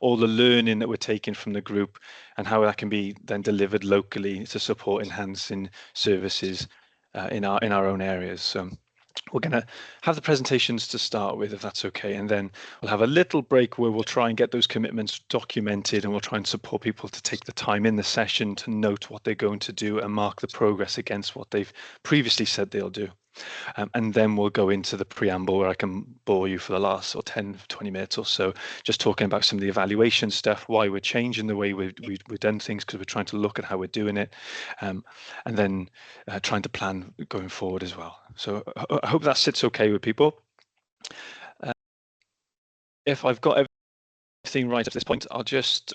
all the learning that we're taking from the group and how that can be then delivered locally to support enhancing services in our own areas. So we're going to have the presentations to start with, if that's okay, and then we'll have a little break where we'll try and get those commitments documented, and we'll try and support people to take the time in the session to note what they're going to do and mark the progress against what they've previously said they'll do. And then we'll go into the preamble where I can bore you for the last 10, 20 minutes or so, just talking about some of the evaluation stuff, why we're changing the way we've done things, because we're trying to look at how we're doing it, and then trying to plan going forward as well. So I hope that sits okay with people. If I've got everything right at this point, I'll just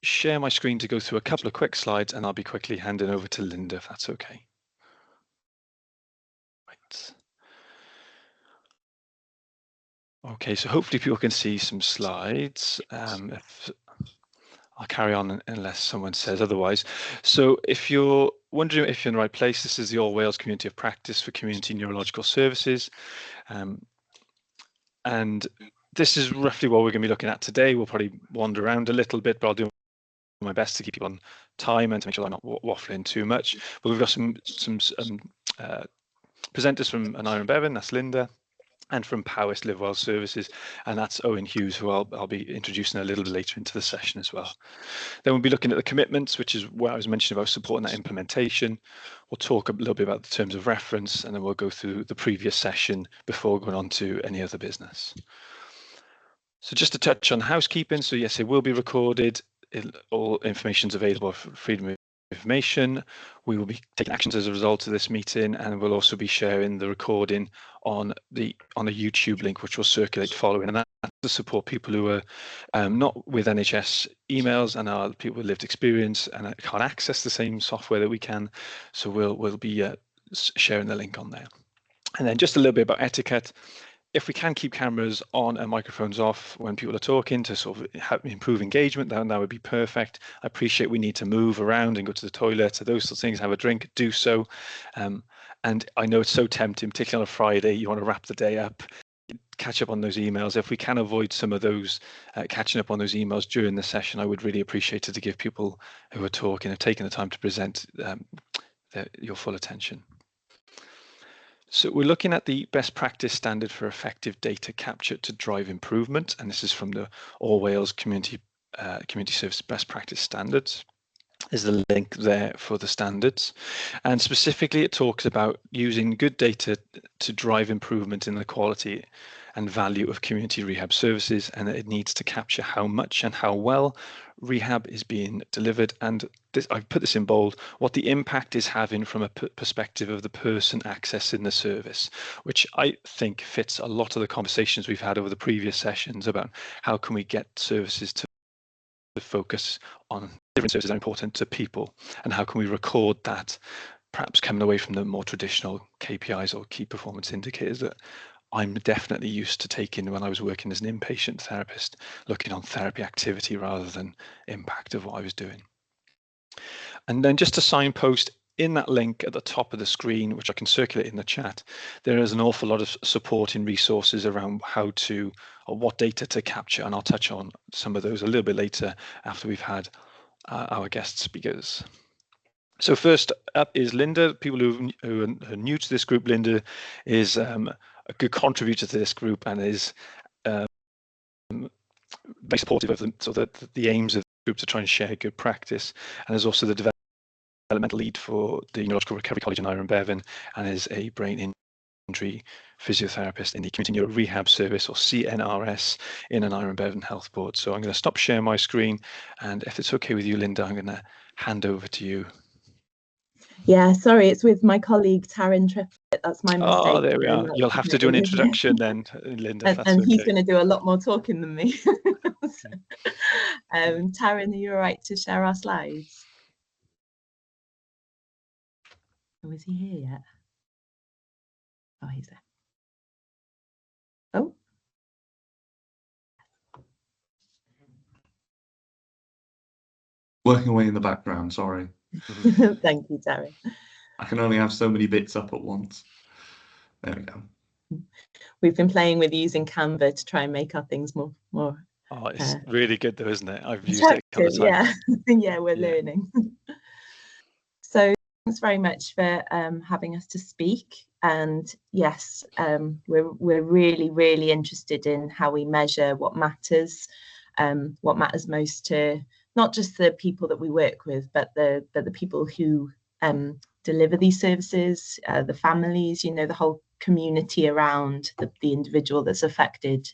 share my screen to go through a couple of quick slides, and I'll be quickly handing over to Linda, if that's okay. Right. Okay, so hopefully people can see some slides. If I'll carry on unless someone says otherwise. So if you're wondering if you're in the right place, this is the All Wales Community of Practice for Community Neurological Services. And this is roughly what we're going to be looking at today. We'll probably wander around a little bit, but I'll do my best to keep you on time and to make sure I'm not waffling too much. But we've got some presenters from Iron Bevan, that's Linda, and from Powys Live Well Services, and that's Owen Hughes, who I'll be introducing a little bit later into the session as well. Then we'll be looking at the commitments, which is what I was mentioning about supporting that implementation. We'll talk a little bit about the terms of reference, and then we'll go through the previous session before going on to any other business. So just to touch on housekeeping, so yes, it will be recorded. All information is available for freedom of information. We will be taking actions as a result of this meeting, and we'll also be sharing the recording on a YouTube link, which will circulate following, and that's to support people who are not with NHS emails and are people with lived experience and can't access the same software that we can. So we'll be sharing the link on there. And then just a little bit about etiquette. If we can keep cameras on and microphones off when people are talking to sort of help improve engagement, then that would be perfect. I appreciate we need to move around and go to the toilet, so those sorts of things, have a drink, do so. And I know it's so tempting, particularly on a Friday, you want to wrap the day up, catch up on those emails. If we can avoid some of those catching up on those emails during the session, I would really appreciate it to give people who are talking and taking the time to present your full attention. So we're looking at the best practice standard for effective data capture to drive improvement, and this is from the All Wales Community Service Best Practice Standards. There's the link there for the standards, and specifically it talks about using good data to drive improvement in the quality and value of community rehab services, and it needs to capture how much and how well rehab is being delivered, and this, I've put this in bold, what the impact is having from a perspective of the person accessing the service, which I think fits a lot of the conversations we've had over the previous sessions about how can we get services to focus on different services that are important to people, and how can we record that, perhaps coming away from the more traditional KPIs or key performance indicators that I'm definitely used to taking when I was working as an inpatient therapist, looking on therapy activity rather than impact of what I was doing. And then just to signpost, in that link at the top of the screen, which I can circulate in the chat, there is an awful lot of supporting resources around how to, or what data to capture, and I'll touch on some of those a little bit later after we've had our guest speakers. So first up is Linda. People who are new to this group, Linda is a good contributor to this group and is very supportive of them, so that the aims of the group to try and share good practice, and is also the developmental lead for the Neurological Recovery College in Iron Bevan, and is a brain injury physiotherapist in the Community Neuro Rehab Service, or CNRS, in an Iron Bevan Health Board. So I'm going to stop sharing my screen, and if it's okay with you, Linda, I'm going to hand over to you. Yeah, sorry, it's with my colleague Taryn Triplett. That's my mistake. Oh, there we are. You'll have to do an introduction then, Linda. And he's going to do a lot more talking than me. So, Taryn, are you all right to share our slides? Oh, is he here yet? Oh, he's there. Oh. Working away in the background, sorry. Thank you, Taryn. I can only have so many bits up at once. There we go. We've been playing with using Canva to try and make our things more Oh, it's really good though, isn't it? I've used it a Interactive, couple of times. yeah, we're learning. So thanks very much for having us to speak. And yes, we're really interested in how we measure what matters most to not just the people that we work with, but the people who deliver these services, the families, you know, the whole community around the individual that's affected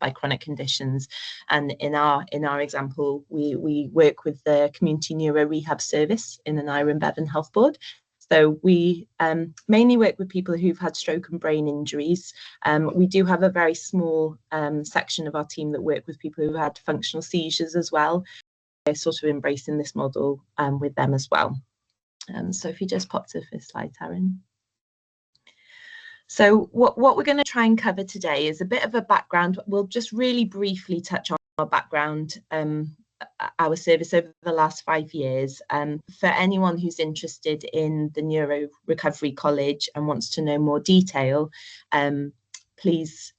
by chronic conditions. And in our example, we work with the community neuro rehab service in the Naira and Bevan Health Board. So we mainly work with people who've had stroke and brain injuries. We do have a very small section of our team that work with people who had functional seizures as well. We're sort of embracing this model with them as well. So if you just pop to the first slide, Taryn. So what we're going to try and cover today is a bit of a background. We'll just really briefly touch on our background, our service over the last 5 years. For anyone who's interested in the Neuro Recovery College and wants to know more detail, please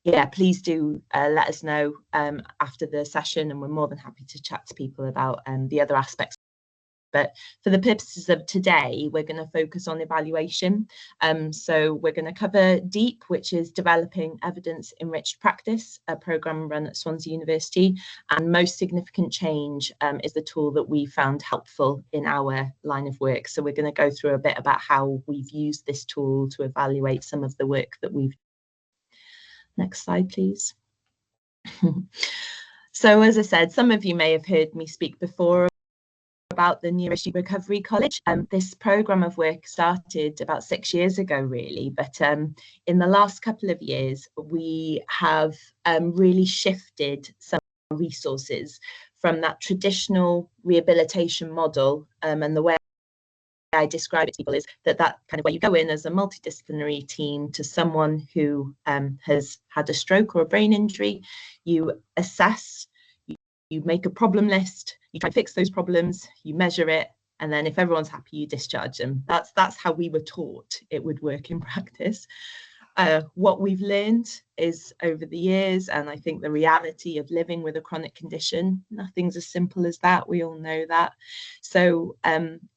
do let us know after the session, and we're more than happy to chat to people about the other aspects. But for the purposes of today, we're going to focus on evaluation. So we're going to cover DEEP, which is Developing Evidence-Enriched Practice, a programme run at Swansea University. And Most Significant Change is the tool that we found helpful in our line of work. So we're going to go through a bit about how we've used this tool to evaluate some of the work that we've done. Next slide, please. So as I said, some of you may have heard me speak before about the Neurological Recovery College. This programme of work started about 6 years ago, really, but in the last couple of years, we have really shifted some resources from that traditional rehabilitation model, and the way I describe it to people is that kind of where you go in as a multidisciplinary team to someone who has had a stroke or a brain injury, you assess, you make a problem list, you try to fix those problems, you measure it, and then if everyone's happy, you discharge them. That's how we were taught it would work in practice. What we've learned is over the years, and I think the reality of living with a chronic condition, nothing's as simple as that. We all know that. So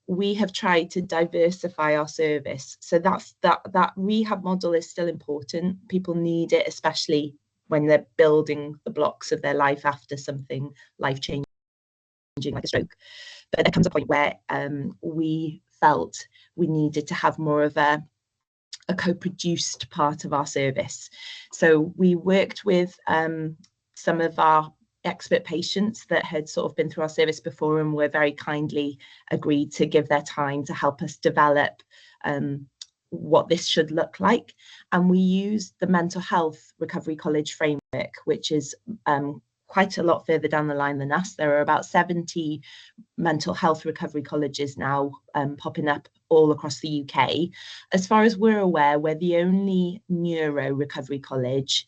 we have tried to diversify our service. So that rehab model is still important. People need it, especially when they're building the blocks of their life after something life-changing like a stroke. But there comes a point where we felt we needed to have more of a co-produced part of our service. So we worked with some of our expert patients that had sort of been through our service before and were very kindly agreed to give their time to help us develop what this should look like. And we used the Mental Health Recovery College framework, which is quite a lot further down the line than us. There are about 70 mental health recovery colleges now popping up all across the UK. As far as we're aware, we're the only neuro recovery college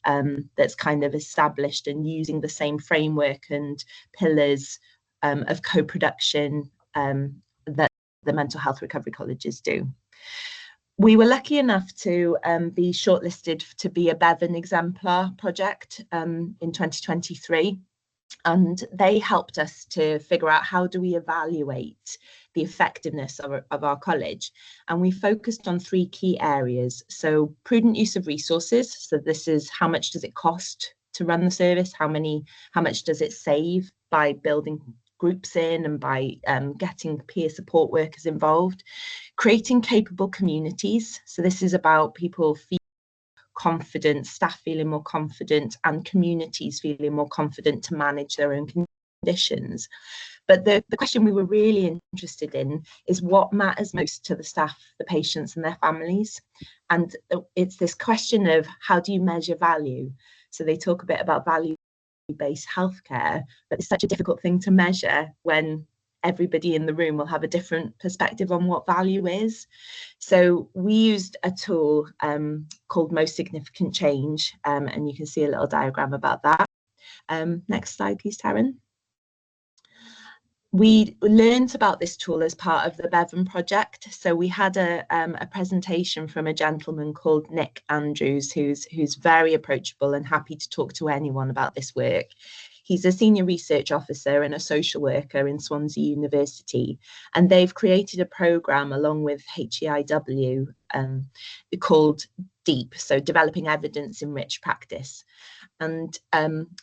that's kind of established and using the same framework and pillars of co-production that the mental health recovery colleges do. We were lucky enough to be shortlisted to be a Bevan exemplar project in 2023. And they helped us to figure out how do we evaluate the effectiveness of our college. And we focused on 3 key areas. So prudent use of resources. So this is how much does it cost to run the service? How much does it save by building groups in and by getting peer support workers involved? Creating capable communities. So this is about people feeling confident, staff feeling more confident, and communities feeling more confident to manage their own conditions. But the question we were really interested in is what matters most to the staff, the patients and their families. And it's this question of how do you measure value? So they talk a bit about value-based healthcare, but it's such a difficult thing to measure when everybody in the room will have a different perspective on what value is. So we used a tool called Most Significant Change, and you can see a little diagram about that. Next slide, please, Taryn. We learned about this tool as part of the Bevan project. So we had a presentation from a gentleman called Nick Andrews, who's very approachable and happy to talk to anyone about this work. He's a senior research officer and a social worker in Swansea University, and they've created a programme along with HEIW called DEEP, so Developing Evidence-Enriched Practice. And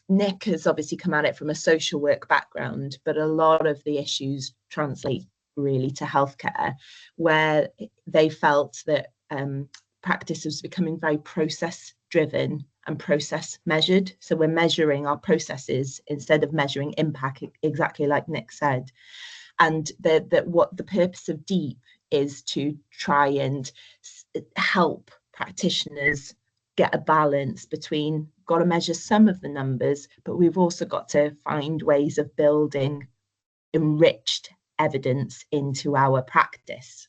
Nick has obviously come at it from a social work background, but a lot of the issues translate really to healthcare, where they felt that practice was becoming very process driven and process measured. So we're measuring our processes instead of measuring impact, exactly like Nick said. And that what the purpose of DEEP is to try and help practitioners get a balance between, got to measure some of the numbers, but we've also got to find ways of building enriched evidence into our practice.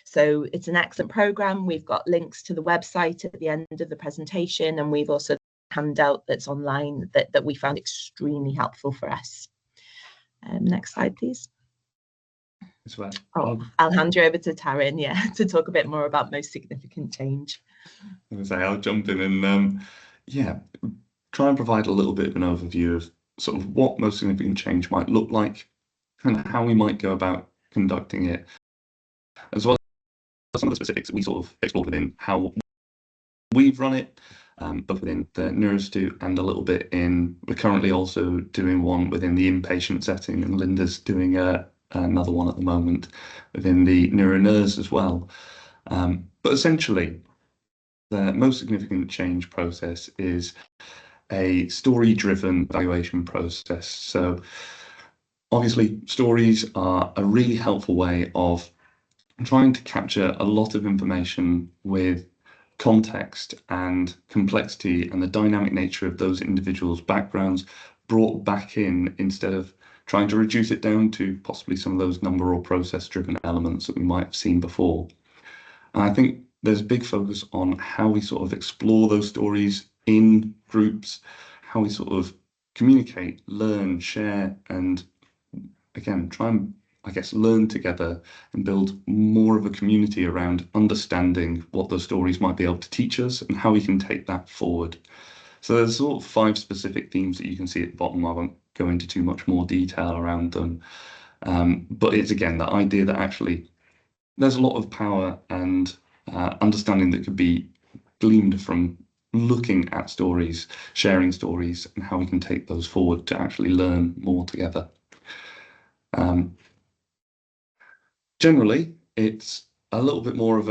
So it's an excellent program. We've got links to the website at the end of the presentation, and we've also a handout that's online that we found extremely helpful for us. Next slide, please. I'll hand you over to Taryn, to talk a bit more about most significant change. I'll jump in and try and provide a little bit of an overview of sort of what most significant change might look like and how we might go about conducting it, as well as some of the specifics that we sort of explored within how we've run it, both within the Neurostu and a little bit we're currently also doing one within the inpatient setting, and Linda's doing another one at the moment within the NeuroNurs as well. But essentially, the most significant change process is a story-driven evaluation process. So obviously, stories are a really helpful way of trying to capture a lot of information with context and complexity and the dynamic nature of those individuals' backgrounds brought back in, instead of trying to reduce it down to possibly some of those number or process-driven elements that we might have seen before. And I think there's a big focus on how we sort of explore those stories in groups, how we sort of communicate, learn, share, and again, try and, I guess, learn together and build more of a community around understanding what those stories might be able to teach us and how we can take that forward. So there's sort of 5 specific themes that you can see at the bottom. I won't go into too much more detail around them. But it's, again, the idea that actually there's a lot of power and understanding that could be gleaned from looking at stories, sharing stories, and how we can take those forward to actually learn more together. Generally, it's a little bit more of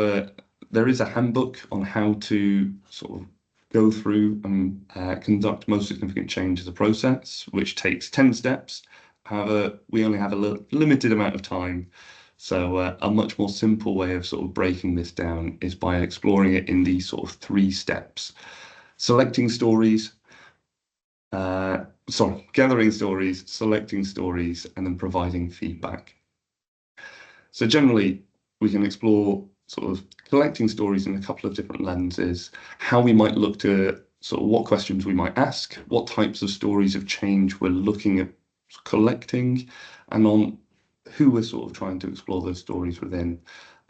there is a handbook on how to sort of go through and conduct most significant change as a process, which takes 10 steps. However, we only have a limited amount of time. So a much more simple way of sort of breaking this down is by exploring it in these sort of 3 steps. Selecting stories, gathering stories, selecting stories, and then providing feedback. So generally, we can explore sort of collecting stories in a couple of different lenses, how we might look to sort of what questions we might ask, what types of stories of change we're looking at collecting, and on who we're sort of trying to explore those stories within.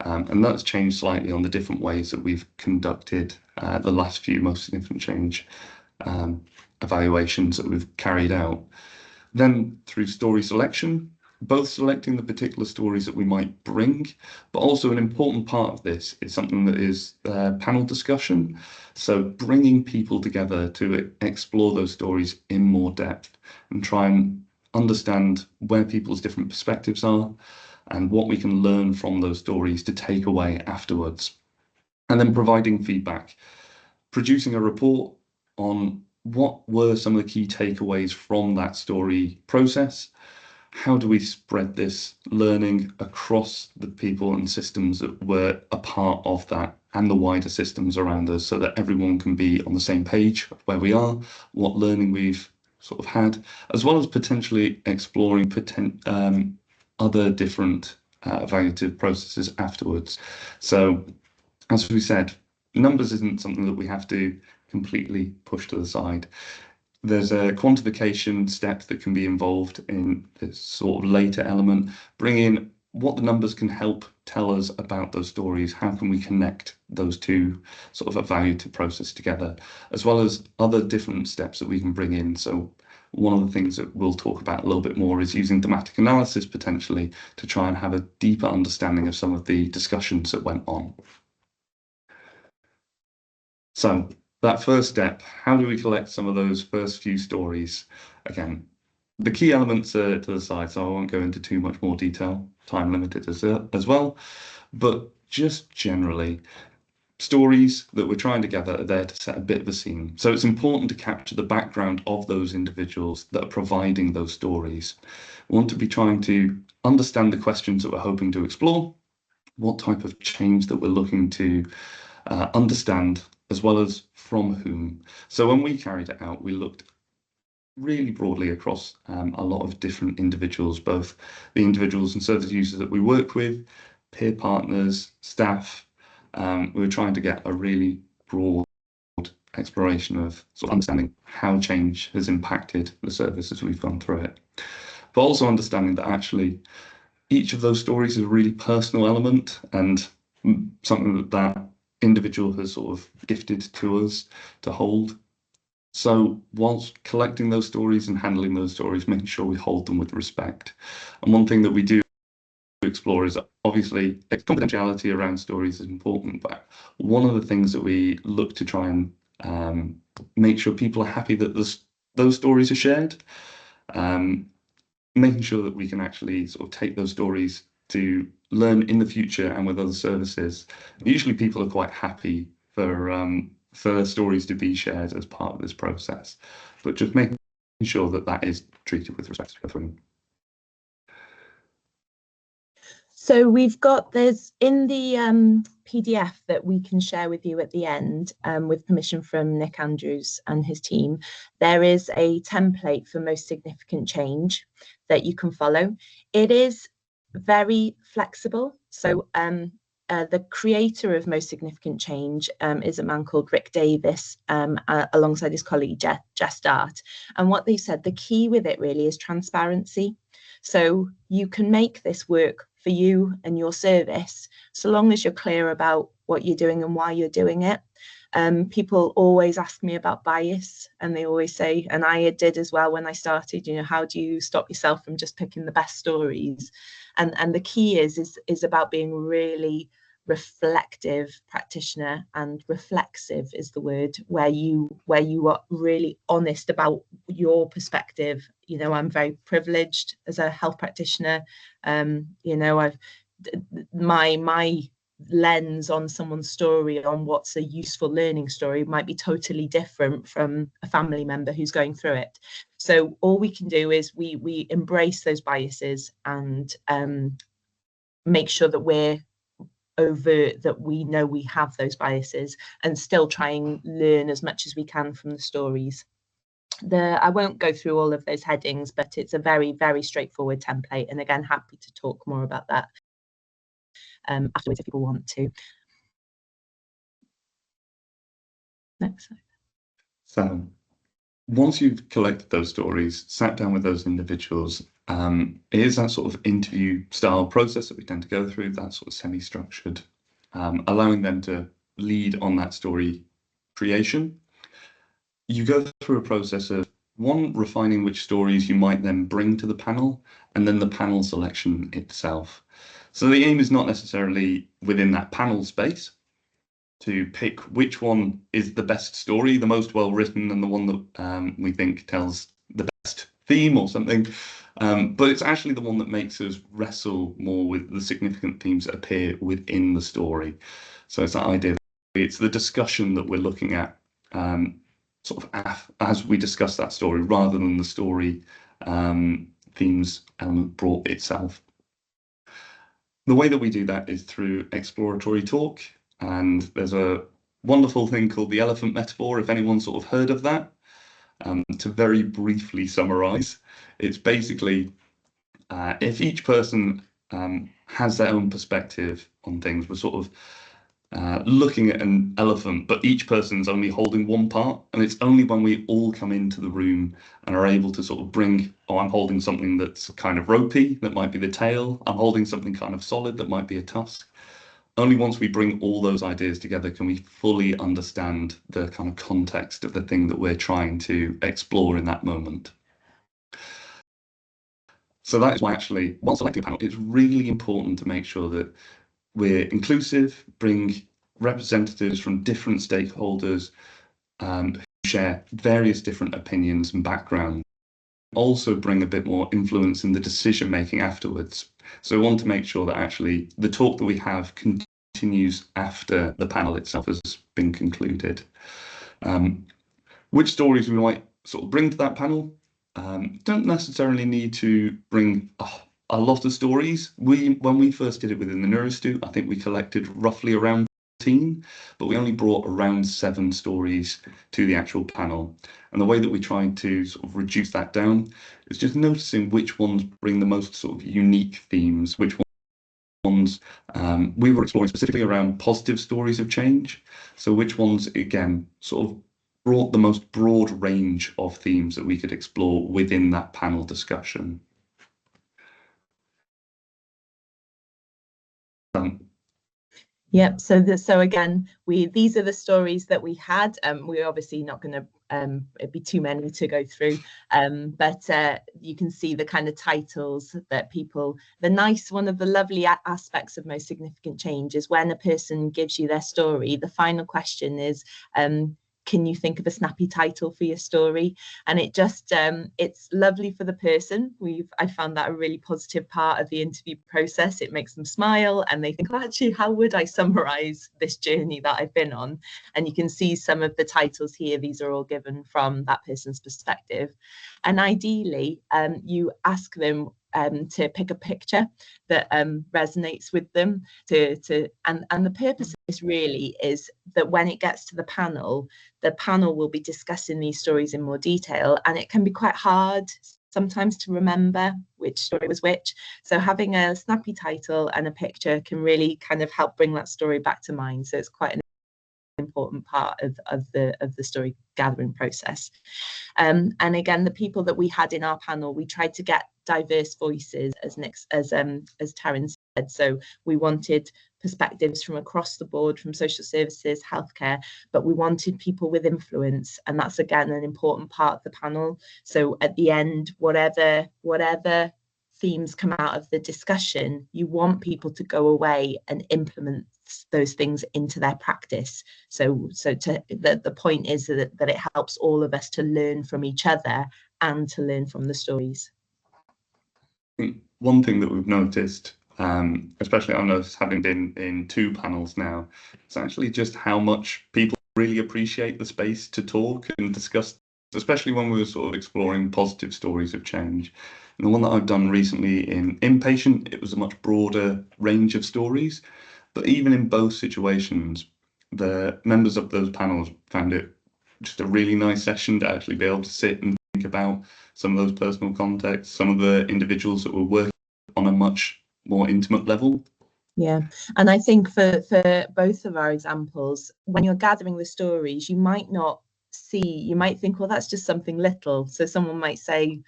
And that's changed slightly on the different ways that we've conducted the last few most significant change evaluations that we've carried out. Then through story selection, both selecting the particular stories that we might bring, but also an important part of this is something that is panel discussion. So bringing people together to explore those stories in more depth and try and understand where people's different perspectives are and what we can learn from those stories to take away afterwards. And then providing feedback, producing a report on what were some of the key takeaways from that story process. How do we spread this learning across the people and systems that were a part of that and the wider systems around us, so that everyone can be on the same page of where we are, what learning we've sort of had, as well as potentially exploring other different evaluative processes afterwards. So as we said, numbers isn't something that we have to completely push to the side. There's a quantification step that can be involved in this sort of later element, bring in what the numbers can help tell us about those stories, how can we connect those two sort of evaluative process together, as well as other different steps that we can bring in. So one of the things that we'll talk about a little bit more is using thematic analysis potentially to try and have a deeper understanding of some of the discussions that went on. So that first step, how do we collect some of those first few stories? Again, the key elements are to the side, so I won't go into too much more detail, time limited as well, but just generally, stories that we're trying to gather are there to set a bit of a scene. So it's important to capture the background of those individuals that are providing those stories. We want to be trying to understand the questions that we're hoping to explore, what type of change that we're looking to understand, as well as from whom. So when we carried it out, we looked really broadly across a lot of different individuals, both the individuals and service users that we work with, peer partners, staff. We were trying to get a really broad exploration of sort of understanding how change has impacted the service as we've gone through it, but also understanding that actually each of those stories is a really personal element and something that that individual has sort of gifted to us to hold. So whilst collecting those stories and handling those stories, making sure we hold them with respect. And one thing that we do explore is obviously confidentiality around stories is important, but one of the things that we look to try and make sure people are happy that those stories are shared, making sure that we can actually sort of take those stories to learn in the future and with other services. Usually people are quite happy for stories to be shared as part of this process, but just making sure that that is treated with respect, Catherine. So there's in the PDF that we can share with you at the end, with permission from Nick Andrews and his team, there is a template for most significant change that you can follow. It is very flexible. So the creator of Most Significant Change is a man called Rick Davis, alongside his colleague Jess Dart. And what they said, the key with it really is transparency. So you can make this work for you and your service, so long as you're clear about what you're doing and why you're doing it. People always ask me about bias, and they always say, and I did as well when I started, you know, how do you stop yourself from just picking the best stories? And the key is about being really reflective practitioner, and reflexive is the word, where you are really honest about your perspective. You know, I'm very privileged as a health practitioner. You know, my lens on someone's story, on what's a useful learning story, might be totally different from a family member who's going through it. So all we can do is we embrace those biases and make sure that we're overt, that we know we have those biases, and still try and learn as much as we can from the stories. I won't go through all of those headings, but it's a very, very straightforward template. And again, happy to talk more about that afterwards if people want to. Next slide. So once you've collected those stories, sat down with those individuals, it is that sort of interview style process that we tend to go through, that sort of semi-structured, allowing them to lead on that story creation. You go through a process of, one, refining which stories you might then bring to the panel, and then the panel selection itself. So the aim is not necessarily within that panel space to pick which one is the best story, the most well written, and the one that we think tells the best theme or something. But it's actually the one that makes us wrestle more with the significant themes that appear within the story. So it's that idea, it's the discussion that we're looking at sort of as we discuss that story, rather than the story themes element brought itself. The way that we do that is through exploratory talk, and there's a wonderful thing called the elephant metaphor, if anyone's sort of heard of that. To very briefly summarize, it's basically if each person has their own perspective on things, we're sort of looking at an elephant, but each person's only holding one part. And it's only when we all come into the room and are able to sort of bring, oh, I'm holding something that's kind of ropey, that might be the tail. I'm holding something kind of solid, that might be a tusk. Only once we bring all those ideas together can we fully understand the kind of context of the thing that we're trying to explore in that moment. So that is why actually, while selecting a panel, it's really important to make sure that we're inclusive, bring representatives from different stakeholders who share various different opinions and backgrounds. Also bring a bit more influence in the decision making afterwards. So we want to make sure that actually the talk that we have continues after the panel itself has been concluded. Which stories we might sort of bring to that panel? Don't necessarily need to bring a lot of stories. When we first did it within the Neurostu, I think we collected roughly around 14, but we only brought around 7 stories to the actual panel. And the way that we tried to sort of reduce that down is just noticing which ones bring the most sort of unique themes, which ones we were exploring specifically around positive stories of change. So which ones, again, sort of brought the most broad range of themes that we could explore within that panel discussion. Yep. So again, these are the stories that we had. We're obviously not going to it'd be too many to go through, but you can see the kind of titles that people. One of the lovely aspects of most significant change is when a person gives you their story. The final question is, can you think of a snappy title for your story? And it just it's lovely for the person. I found that a really positive part of the interview process. It makes them smile and they think, oh, actually, how would I summarize this journey that I've been on? And you can see some of the titles here. These are all given from that person's perspective. And ideally, you ask them to pick a picture that resonates with them. And the purpose of this really is that when it gets to the panel will be discussing these stories in more detail, and it can be quite hard sometimes to remember which story was which. So having a snappy title and a picture can really kind of help bring that story back to mind. So it's quite an important part of the story gathering process. And again, the people that we had in our panel, we tried to get diverse voices, as Taryn said. So we wanted perspectives from across the board, from social services, healthcare, but we wanted people with influence, and that's again an important part of the panel. So at the end, whatever themes come out of the discussion, you want people to go away and implement those things into their practice. So the point is that it helps all of us to learn from each other and to learn from the stories. One thing that we've noticed, especially I noticed having been in 2 panels now, is actually just how much people really appreciate the space to talk and discuss, especially when we were sort of exploring positive stories of change. And the one that I've done recently in inpatient, it was a much broader range of stories. But even in both situations, the members of those panels found it just a really nice session to actually be able to sit and think about some of those personal contexts, some of the individuals that were working on a much more intimate level. Yeah, and I think for both of our examples, when you're gathering the stories, you might think, well, that's just something little. So someone might say,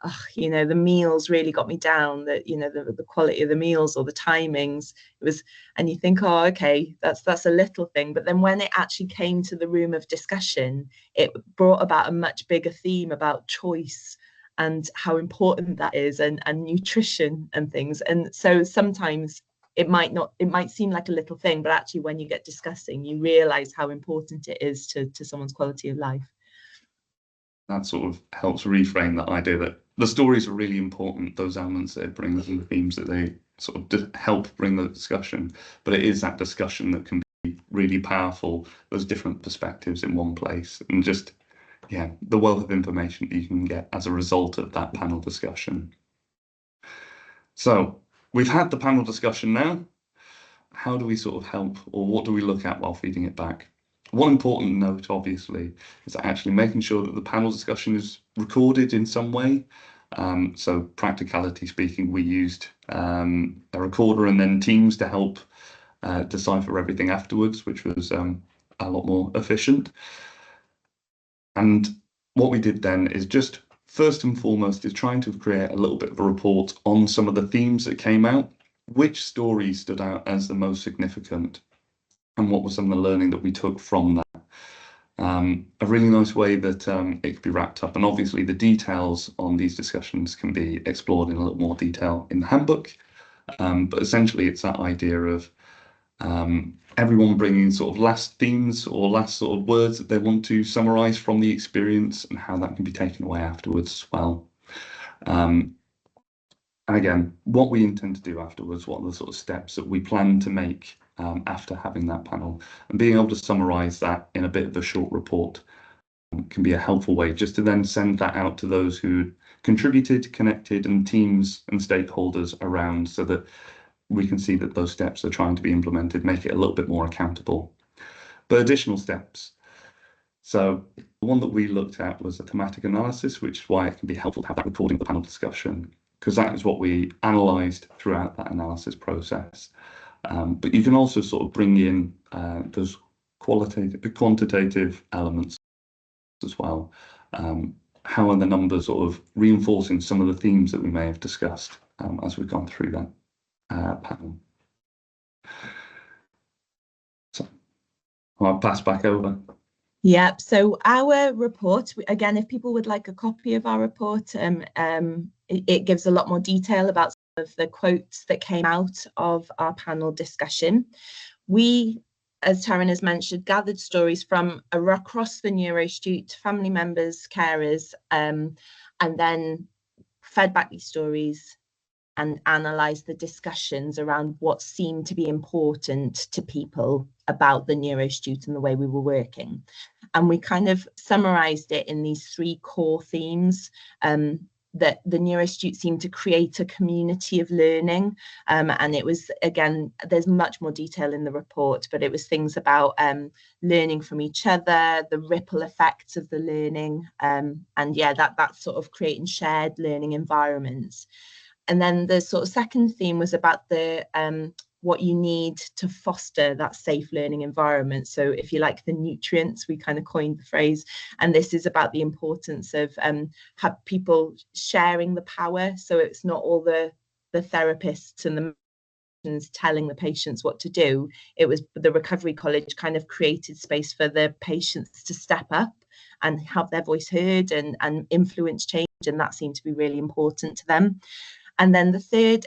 oh, the meals really got me down, that, the quality of the meals or the timings, and you think, oh, okay, that's a little thing. But then when it actually came to the room of discussion, it brought about a much bigger theme about choice and how important that is, and nutrition and things. And so sometimes it might seem like a little thing, but actually when you get discussing, you realize how important it is to someone's quality of life. That sort of helps reframe that idea that the stories are really important, those elements that it brings and the themes that they sort of help bring the discussion. But it is that discussion that can be really powerful, those different perspectives in one place, and just, yeah, the wealth of information that you can get as a result of that panel discussion. So we've had the panel discussion now. How do we sort of help, or what do we look at while feeding it back? One important note, obviously, is actually making sure that the panel discussion is recorded in some way. So practicality speaking, we used a recorder and then Teams to help decipher everything afterwards, which was a lot more efficient. And what we did then is just first and foremost is trying to create a little bit of a report on some of the themes that came out, which stories stood out as the most significant, and what was some of the learning that we took from that. A really nice way that it could be wrapped up, and obviously the details on these discussions can be explored in a little more detail in the handbook, but essentially it's that idea of everyone bringing sort of last themes or last sort of words that they want to summarize from the experience, and how that can be taken away afterwards as well. And again, what we intend to do afterwards, what are the sort of steps that we plan to make after having that panel, and being able to summarize that in a bit of a short report can be a helpful way just to then send that out to those who contributed, connected, and teams and stakeholders around, so that we can see that those steps are trying to be implemented, make it a little bit more accountable. But additional steps. So the one that we looked at was a thematic analysis, which is why it can be helpful to have that recording of the panel discussion, because that is what we analysed throughout that analysis process. But you can also sort of bring in those quantitative elements as well. How are the numbers sort of reinforcing some of the themes that we may have discussed as we've gone through that panel? So I'll pass back over. Yeah, so our report, again, if people would like a copy of our report, it gives a lot more detail about some of the quotes that came out of our panel discussion. We, as Taryn has mentioned, gathered stories from across the NeuroAstute, family members, carers, and then fed back these stories and analysed the discussions around what seemed to be important to people about the NeuroAstute and the way we were working. And we kind of summarised it in these 3 core themes, that the NeuroAstute seemed to create a community of learning. And it was, again, there's much more detail in the report, but it was things about learning from each other, the ripple effects of the learning, and yeah, that sort of creating shared learning environments. And then the sort of second theme was about the what you need to foster that safe learning environment. So if you like, the nutrients, we kind of coined the phrase, and this is about the importance of have people sharing the power. So it's not all the therapists and the telling the patients what to do. It was the Recovery College kind of created space for the patients to step up and have their voice heard and influence change, and that seemed to be really important to them. And then the third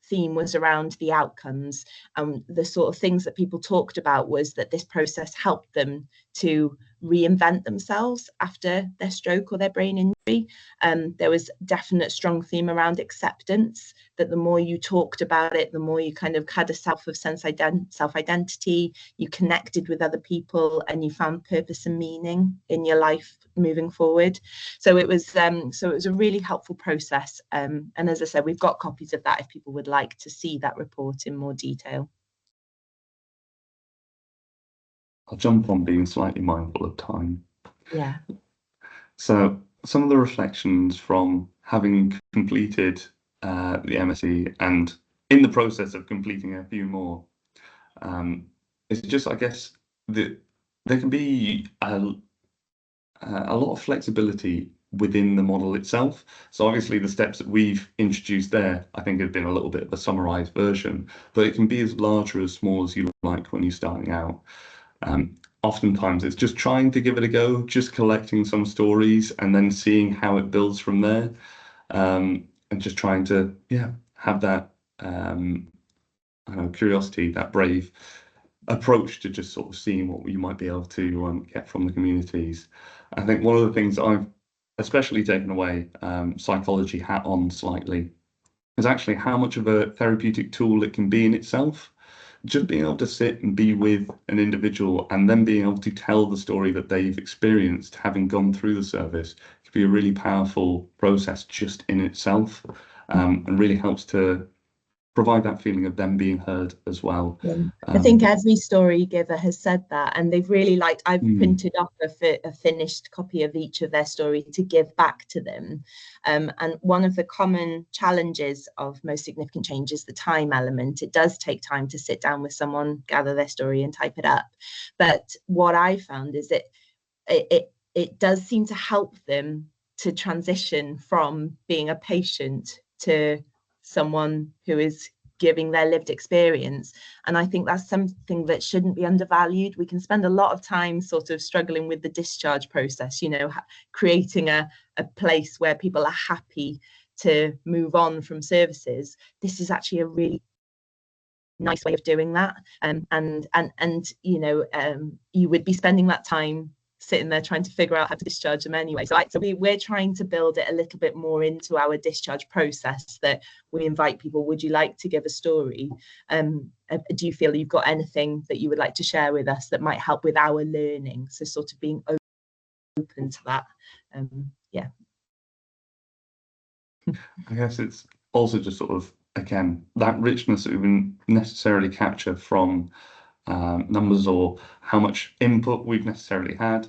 theme was around the outcomes. The sort of things that people talked about was that this process helped them to reinvent themselves after their stroke or their brain injury. There was definite strong theme around acceptance, that the more you talked about it, the more you kind of had a self-identity, you connected with other people, and you found purpose and meaning in your life moving forward. So it was a really helpful process. And as I said, we've got copies of that if people would like to see that report in more detail. I'll jump on being slightly mindful of time. Yeah. So some of the reflections from having completed the MSc and in the process of completing a few more, is just, I guess, that there can be a lot of flexibility within the model itself. So obviously the steps that we've introduced there, I think, have been a little bit of a summarized version, but it can be as large or as small as you like when you're starting out. Oftentimes it's just trying to give it a go, just collecting some stories and then seeing how it builds from there, and just trying to have that curiosity, that brave approach to just sort of seeing what you might be able to get from the communities. I think one of the things I've especially taken away, psychology hat on slightly, is actually how much of a therapeutic tool it can be in itself. Just being able to sit and be with an individual and then being able to tell the story that they've experienced having gone through the service can be a really powerful process just in itself, and really helps to provide that feeling of them being heard as well. I think every story giver has said that, and they've really liked. I've printed off a finished copy of each of their story to give back to them. And one of the common challenges of most significant change is the time element. It does take time to sit down with someone, gather their story, and type it up. But what I found is that it does seem to help them to transition from being a patient to someone who is giving their lived experience. And I think that's something that shouldn't be undervalued. We can spend a lot of time sort of struggling with the discharge process, you know, creating a place where people are happy to move on from services. This is actually a really nice way of doing that. And you know, you would be spending that time sitting there trying to figure out how to discharge them anyway. So we're trying to build it a little bit more into our discharge process, that we invite people, would you like to give a story? Do you feel you've got anything that you would like to share with us that might help with our learning? So sort of being open to that. Yeah. I guess it's also just sort of, again, that richness that we wouldn't necessarily capture from numbers or how much input we've necessarily had.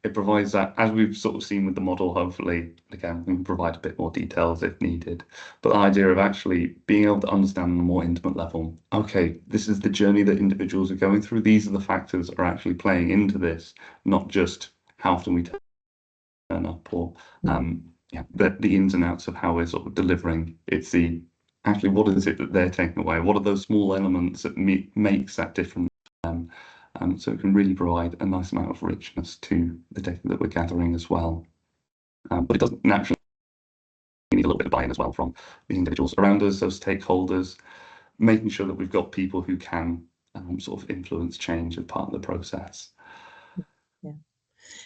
It provides that, as we've sort of seen with the model, hopefully, again, we can provide a bit more details if needed. But the idea of actually being able to understand on a more intimate level, okay, this is the journey that individuals are going through. These are the factors that are actually playing into this, not just how often we turn up or yeah, the ins and outs of how we're sort of delivering. It's the actually what is it that they're taking away? What are those small elements that makes that difference? So it can really provide a nice amount of richness to the data that we're gathering as well. But it doesn't naturally need a little bit of buy-in as well from the individuals around us, those stakeholders, making sure that we've got people who can sort of influence change as part of the process. Yeah.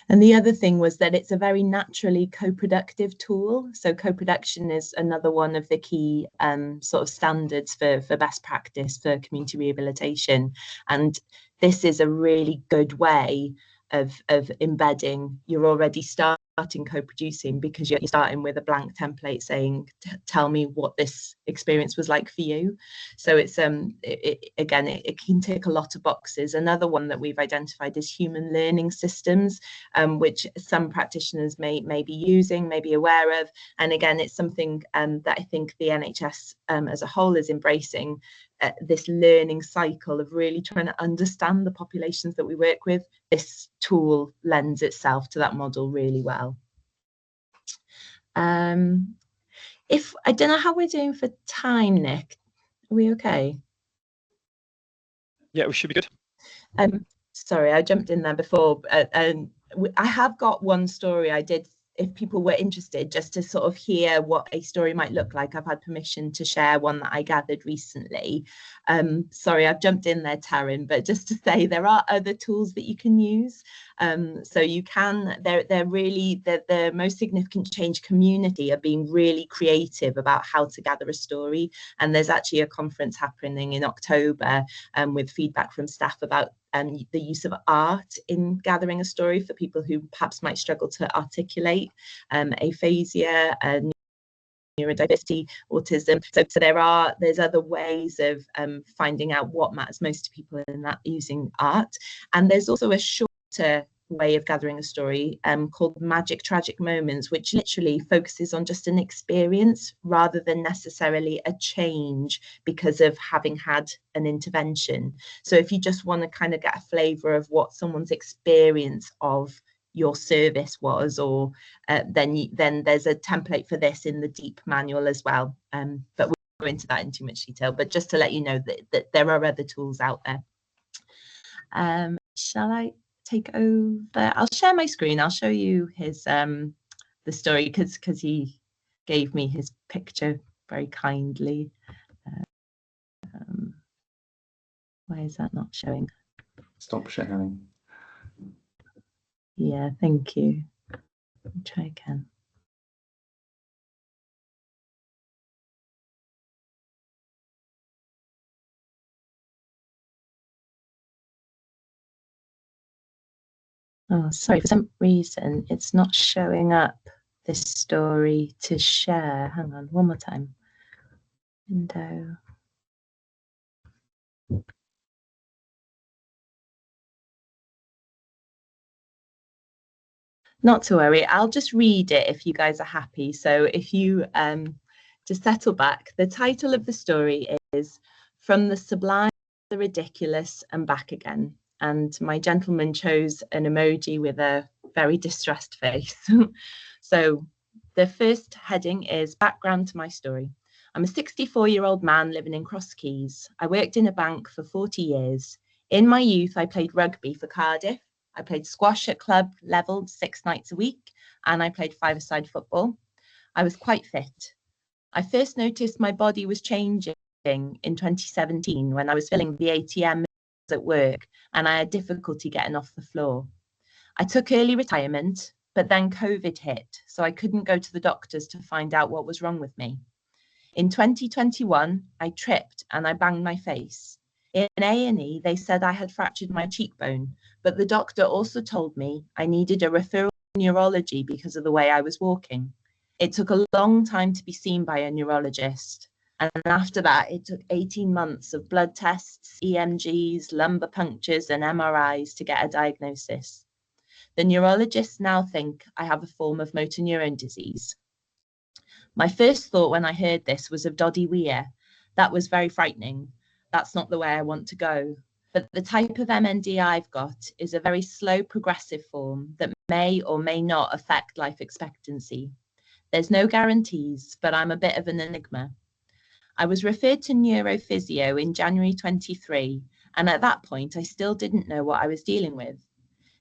And the other thing was that it's a very naturally co-productive tool. So co-production is another one of the key sort of standards for best practice for community rehabilitation. And this is a really good way of embedding. You're already starting co-producing because you're starting with a blank template saying, tell me what this experience was like for you. So it's again, it can tick a lot of boxes. Another one that we've identified is human learning systems, which some practitioners may be using, may be aware of. And again, it's something that I think the NHS as a whole is embracing, this learning cycle of really trying to understand the populations that we work with. This tool lends itself to that model really well. If I don't know how we're doing for time, Nick, are we okay? Yeah, we should be good. Sorry, I jumped in there before, and I have got one story I did, if people were interested, just to sort of hear what a story might look like. I've had permission to share one that I gathered recently. Sorry, I've jumped in there, Taryn, but just to say there are other tools that you can use. So you can, they're really, the most significant change community are being really creative about how to gather a story. And there's actually a conference happening in October with feedback from staff about the use of art in gathering a story for people who perhaps might struggle to articulate aphasia, neurodiversity, autism. So there's other ways of finding out what matters most to people in that using art. And there's also a shorter way of gathering a story called Magic Tragic Moments, which literally focuses on just an experience rather than necessarily a change because of having had an intervention. So if you just want to kind of get a flavour of what someone's experience of your service was, or then there's a template for this in the deep manual as well, but we'll go into that in too much detail, but just to let you know that there are other tools out there. Shall I take over? I'll share my screen. I'll show you his the story because he gave me his picture very kindly. Why is that not showing? Stop sharing. Yeah, thank you. I'll try again. Oh, sorry, for some reason it's not showing up this story to share. Hang on, one more time. Window. Not to worry, I'll just read it if you guys are happy. So if you just settle back, the title of the story is From the Sublime, the Ridiculous and Back Again. And my gentleman chose an emoji with a very distressed face. So the first heading is Background to my story. I'm a 64-year-old man living in Cross Keys. I worked in a bank for 40 years. In my youth, I played rugby for Cardiff. I played squash at club level 6 nights a week, and I played five-a-side football. I was quite fit. I first noticed my body was changing in 2017 when I was filling the ATM at work and I had difficulty getting off the floor. I took early retirement, but then COVID hit, so I couldn't go to the doctors to find out what was wrong with me. In 2021, I tripped and I banged my face. In A&E, they said I had fractured my cheekbone, but the doctor also told me I needed a referral to neurology because of the way I was walking. It took a long time to be seen by a neurologist. And after that, it took 18 months of blood tests, EMGs, lumbar punctures, and MRIs to get a diagnosis. The neurologists now think I have a form of motor neuron disease. My first thought when I heard this was of Doddy Weir. That was very frightening. That's not the way I want to go. But the type of MND I've got is a very slow progressive form that may or may not affect life expectancy. There's no guarantees, but I'm a bit of an enigma. I was referred to neurophysio in January 23, and at that point, I still didn't know what I was dealing with.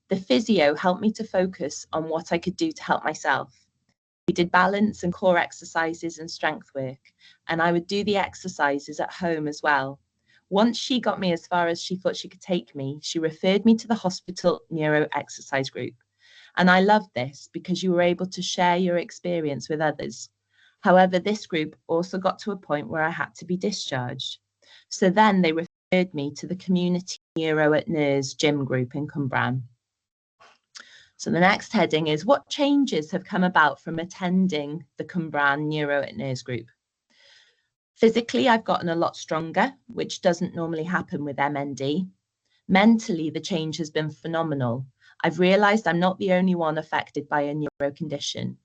The physio helped me to focus on what I could do to help myself. We did balance and core exercises and strength work, and I would do the exercises at home as well. Once she got me as far as she thought she could take me, she referred me to the hospital neuro exercise group. And I loved this because you were able to share your experience with others. However, this group also got to a point where I had to be discharged. So then they referred me to the community neuro at NERS gym group in Cwmbran. So the next heading is what changes have come about from attending the Cwmbran Neuro at NERS group. Physically, I've gotten a lot stronger, which doesn't normally happen with MND. Mentally, the change has been phenomenal. I've realized I'm not the only one affected by a neuro condition.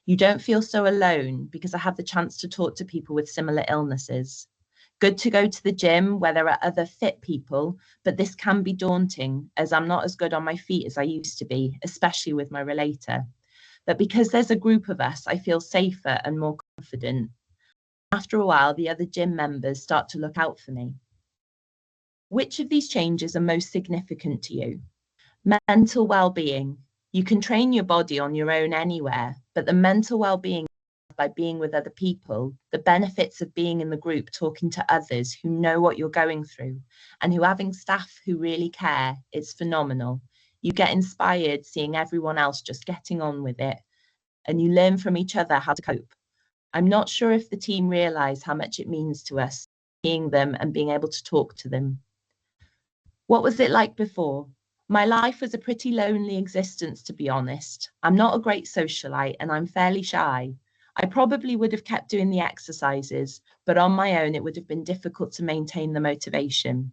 You don't feel so alone because I have the chance to talk to people with similar illnesses. Good to go to the gym where there are other fit people, but this can be daunting as I'm not as good on my feet as I used to be, especially with my relator. But because there's a group of us, I feel safer and more confident. After a while, the other gym members start to look out for me. Which of these changes are most significant to you? Mental well-being. You can train your body on your own anywhere, but the mental well-being by being with other people, the benefits of being in the group, talking to others who know what you're going through and who having staff who really care, it's phenomenal. You get inspired seeing everyone else just getting on with it and you learn from each other how to cope. I'm not sure if the team realise how much it means to us, seeing them and being able to talk to them. What was it like before? My life was a pretty lonely existence, to be honest. I'm not a great socialite and I'm fairly shy. I probably would have kept doing the exercises, but on my own, it would have been difficult to maintain the motivation.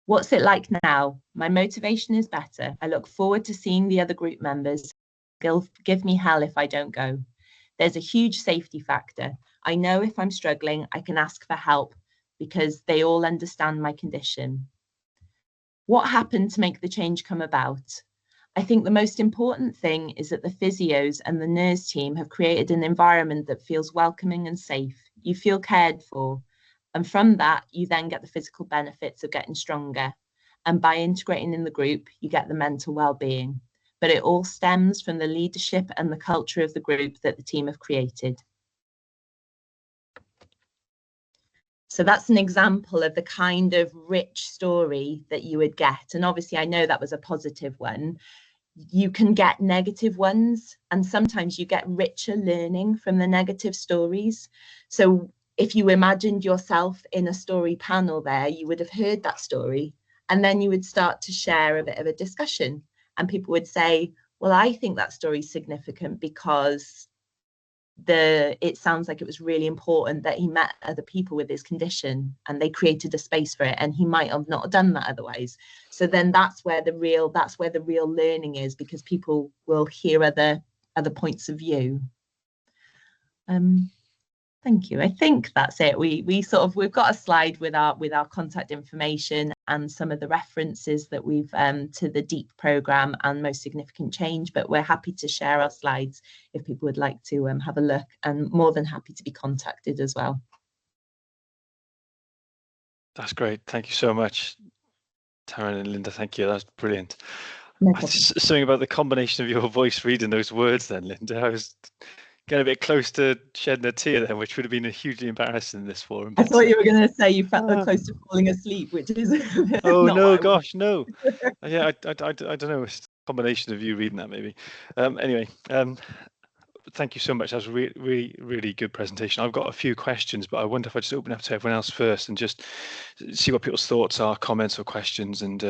What's it like now? My motivation is better. I look forward to seeing the other group members. They'll give me hell if I don't go. There's a huge safety factor. I know if I'm struggling, I can ask for help because they all understand my condition. What happened to make the change come about? I think the most important thing is that the physios and the NERS team have created an environment that feels welcoming and safe. You feel cared for. And from that, you then get the physical benefits of getting stronger. And by integrating in the group, you get the mental well-being. But it all stems from the leadership and the culture of the group that the team have created. So that's an example of the kind of rich story that you would get. And obviously, I know that was a positive one. You can get negative ones, and sometimes you get richer learning from the negative stories. So if you imagined yourself in a story panel there, you would have heard that story, and then you would start to share a bit of a discussion. And people would say, well, I think that story is significant because it sounds like it was really important that he met other people with his condition and they created a space for it, and he might have not done that otherwise. So then that's where the real learning is, because people will hear other points of view. Thank you. I think that's it. We've got a slide with our contact information and some of the references that we've to the DEEP programme and Most Significant Change, but we're happy to share our slides if people would like to have a look, and more than happy to be contacted as well. That's great. Thank you so much, Taryn and Linda. Thank you. That's brilliant. No problem. Something about the combination of your voice reading those words then, Linda. I was getting a bit close to shedding a tear then, which would have been hugely embarrassing in this forum. I thought you were going to say you felt close to falling asleep, which is oh no, gosh, no. Yeah, I don't know. It's a combination of you reading that maybe. Anyway, thank you so much. That was a really good presentation. I've got a few questions, but I wonder if I just open up to everyone else first and just see what people's thoughts are, comments or questions. And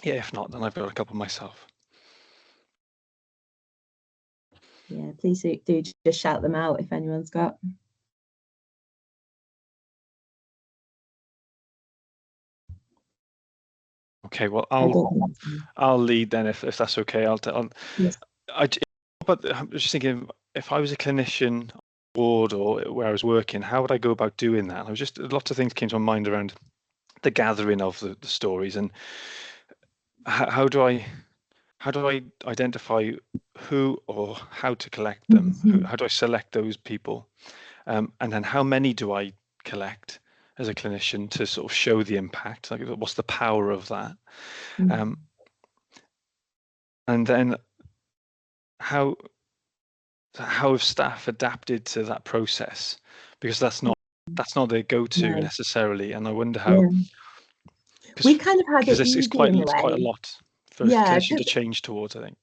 yeah, if not, then I've got a couple myself. Yeah, please do just shout them out if anyone's got. Okay, well, I'll lead then if that's okay. Yes. I'm just thinking, if I was a clinician on board or where I was working, how would I go about doing that? Lots of things came to my mind around the gathering of the stories, and how do I identify who or how to collect them? How do I select those people? And then how many do I collect as a clinician to sort of show the impact? Like, what's the power of that? And then how have staff adapted to that process? Because that's not their go-to necessarily, and I wonder how. We kind of had it's quite a lot for a clinician to change towards, I think.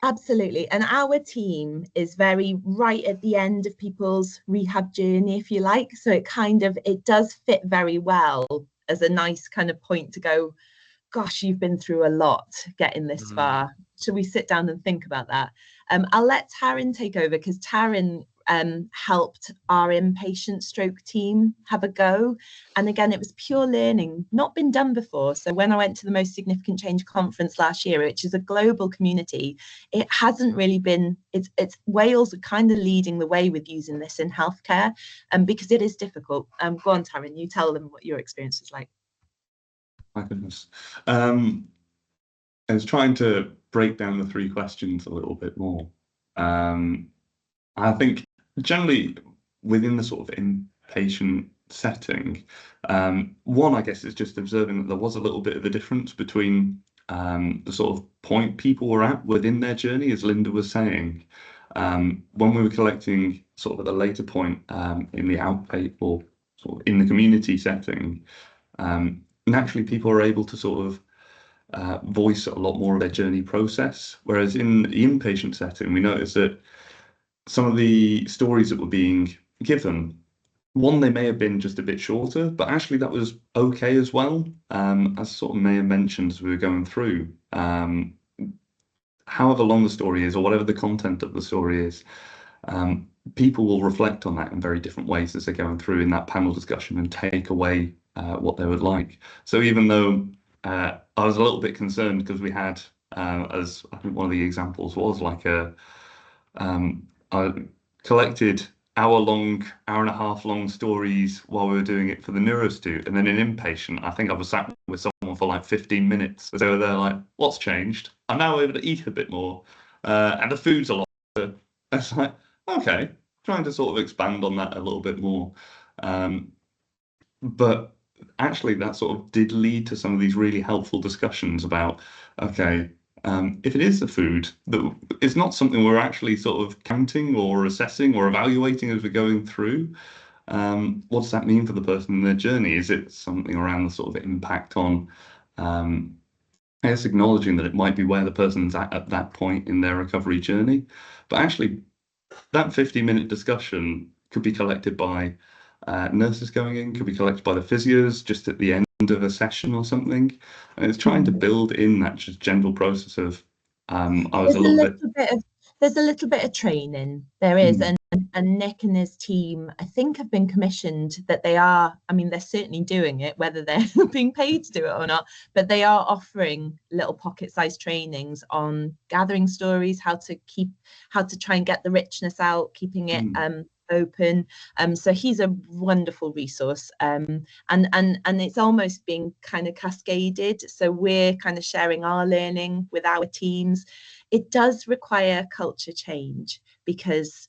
Absolutely. And our team is very right at the end of people's rehab journey, if you like. So it does fit very well as a nice kind of point to go, gosh, you've been through a lot getting this far. Should we sit down and think about that? I'll let Taryn take over, because Taryn helped our inpatient stroke team have a go. And again, it was pure learning, not been done before. So when I went to the Most Significant Change conference last year, which is a global community, it hasn't really been, it's Wales are kind of leading the way with using this in healthcare, because it is difficult. Go on, Taryn, you tell them what your experience was like. My goodness. I was trying to break down the three questions a little bit more. I think generally within the sort of inpatient setting, one, I guess, is just observing that there was a little bit of a difference between the sort of point people were at within their journey, as Linda was saying. When we were collecting sort of at the later point in the outpatient or sort of in the community setting, naturally people are able to sort of voice a lot more of their journey process. Whereas in the inpatient setting, we noticed that some of the stories that were being given, one, they may have been just a bit shorter, but actually that was okay as well. As sort of Maya mentioned as we were going through, however long the story is or whatever the content of the story is, people will reflect on that in very different ways as they're going through in that panel discussion and take away what they would like. So even though I was a little bit concerned because we had, as I think one of the examples was like I collected hour and a half long stories while we were doing it for the Neurostu, and then in inpatient, I think I was sat with someone for like 15 minutes. So they were there like, what's changed? I'm now able to eat a bit more, and the food's a lot better. It's like, okay, trying to sort of expand on that a little bit more. But actually that sort of did lead to some of these really helpful discussions about, okay, if it is the food, that it's not something we're actually sort of counting or assessing or evaluating as we're going through. What does that mean for the person in their journey? Is it something around the sort of impact on, I guess, acknowledging that it might be where the person's at that point in their recovery journey? But actually, that 50-minute discussion could be collected by nurses going in, could be collected by the physios just at the end of a session or something. And it's trying to build in that just general process of there's a little bit of training. There is, and Nick and his team, I think, have been commissioned that they are, I mean, they're certainly doing it, whether they're being paid to do it or not, but they are offering little pocket-sized trainings on gathering stories, how to try and get the richness out, keeping it open. So he's a wonderful resource, and it's almost being kind of cascaded. So we're kind of sharing our learning with our teams. It does require culture change, because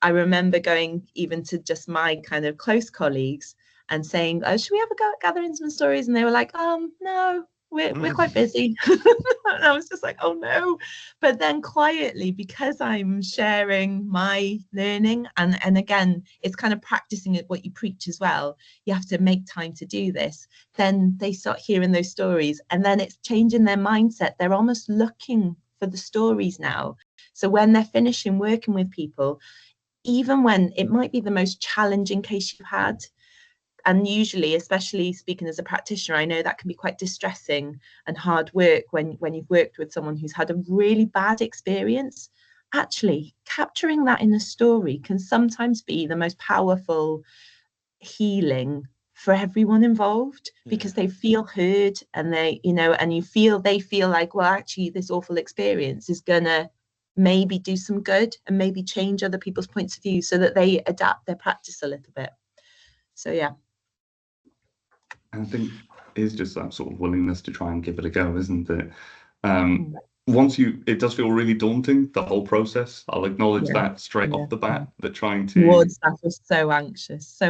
I remember going even to just my kind of close colleagues and saying, "Oh, should we have a go at gathering some stories?" And they were like, no, we're quite busy." And I was just like, "Oh no." But then quietly, because I'm sharing my learning, and again, it's kind of practicing it what you preach as well. You have to make time to do this. Then they start hearing those stories, and then it's changing their mindset. They're almost looking for the stories now. So when they're finishing working with people, even when it might be the most challenging case you've had, and usually, especially speaking as a practitioner, I know that can be quite distressing and hard work when you've worked with someone who's had a really bad experience. Actually, capturing that in a story can sometimes be the most powerful healing for everyone involved, because they feel heard, and they, and they feel like, well, actually, this awful experience is gonna maybe do some good and maybe change other people's points of view, so that they adapt their practice a little bit. So yeah. I think it's just that sort of willingness to try and give it a go, isn't it? It does feel really daunting, the whole process. I'll acknowledge that straight off the bat, that trying to... Ward staff was so anxious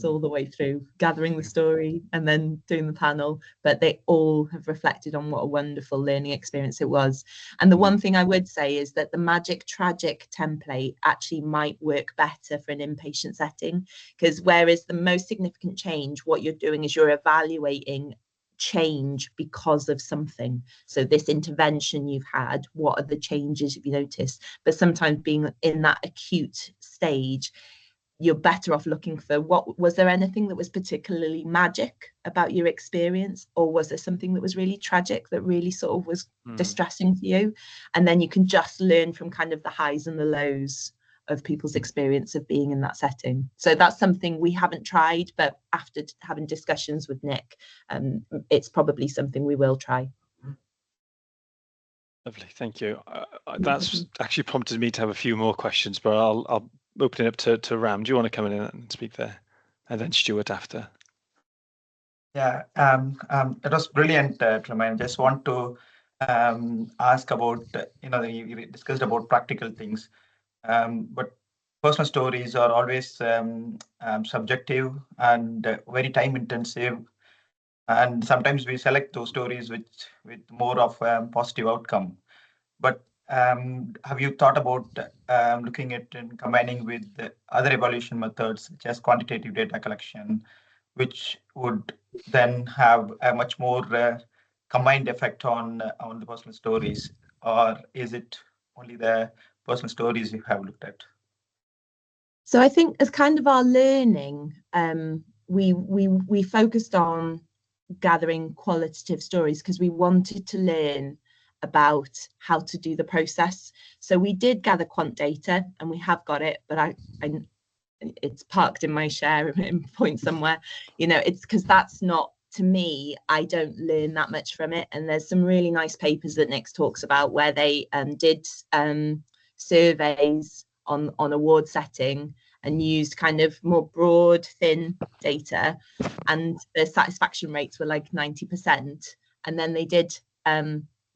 all the way through, gathering the story and then doing the panel, but they all have reflected on what a wonderful learning experience it was. And the one thing I would say is that the Magic Tragic template actually might work better for an inpatient setting, because whereas the most significant change, what you're doing is you're evaluating change because of something. So this intervention you've had, what are the changes have you noticed? But sometimes being in that acute stage, you're better off looking for, what was there anything that was particularly magic about your experience, or was there something that was really tragic that really sort of was distressing for you? And then you can just learn from kind of the highs and the lows of people's experience of being in that setting. So that's something we haven't tried, but after having discussions with Nick, it's probably something we will try. Lovely, thank you. That's actually prompted me to have a few more questions, but I'll open it up to Ram. Do you want to come in and speak there? And then Stuart after. Yeah, it was brilliant, Tremaine. Just want to ask about, you discussed about practical things, but personal stories are always subjective and very time intensive. And sometimes we select those stories with more of positive outcome. But have you thought about looking at and combining with other evaluation methods, such as quantitative data collection, which would then have a much more combined effect on the personal stories? Or is it only the personal stories you have looked at? So I think as kind of our learning, we focused on gathering qualitative stories because we wanted to learn about how to do the process. So we did gather quant data, and we have got it, but it's parked in my share point somewhere. It's because that's not, to me, I don't learn that much from it. And there's some really nice papers that Nick talks about where they did surveys on a ward setting and used kind of more broad, thin data, and the satisfaction rates were like 90%. And then they did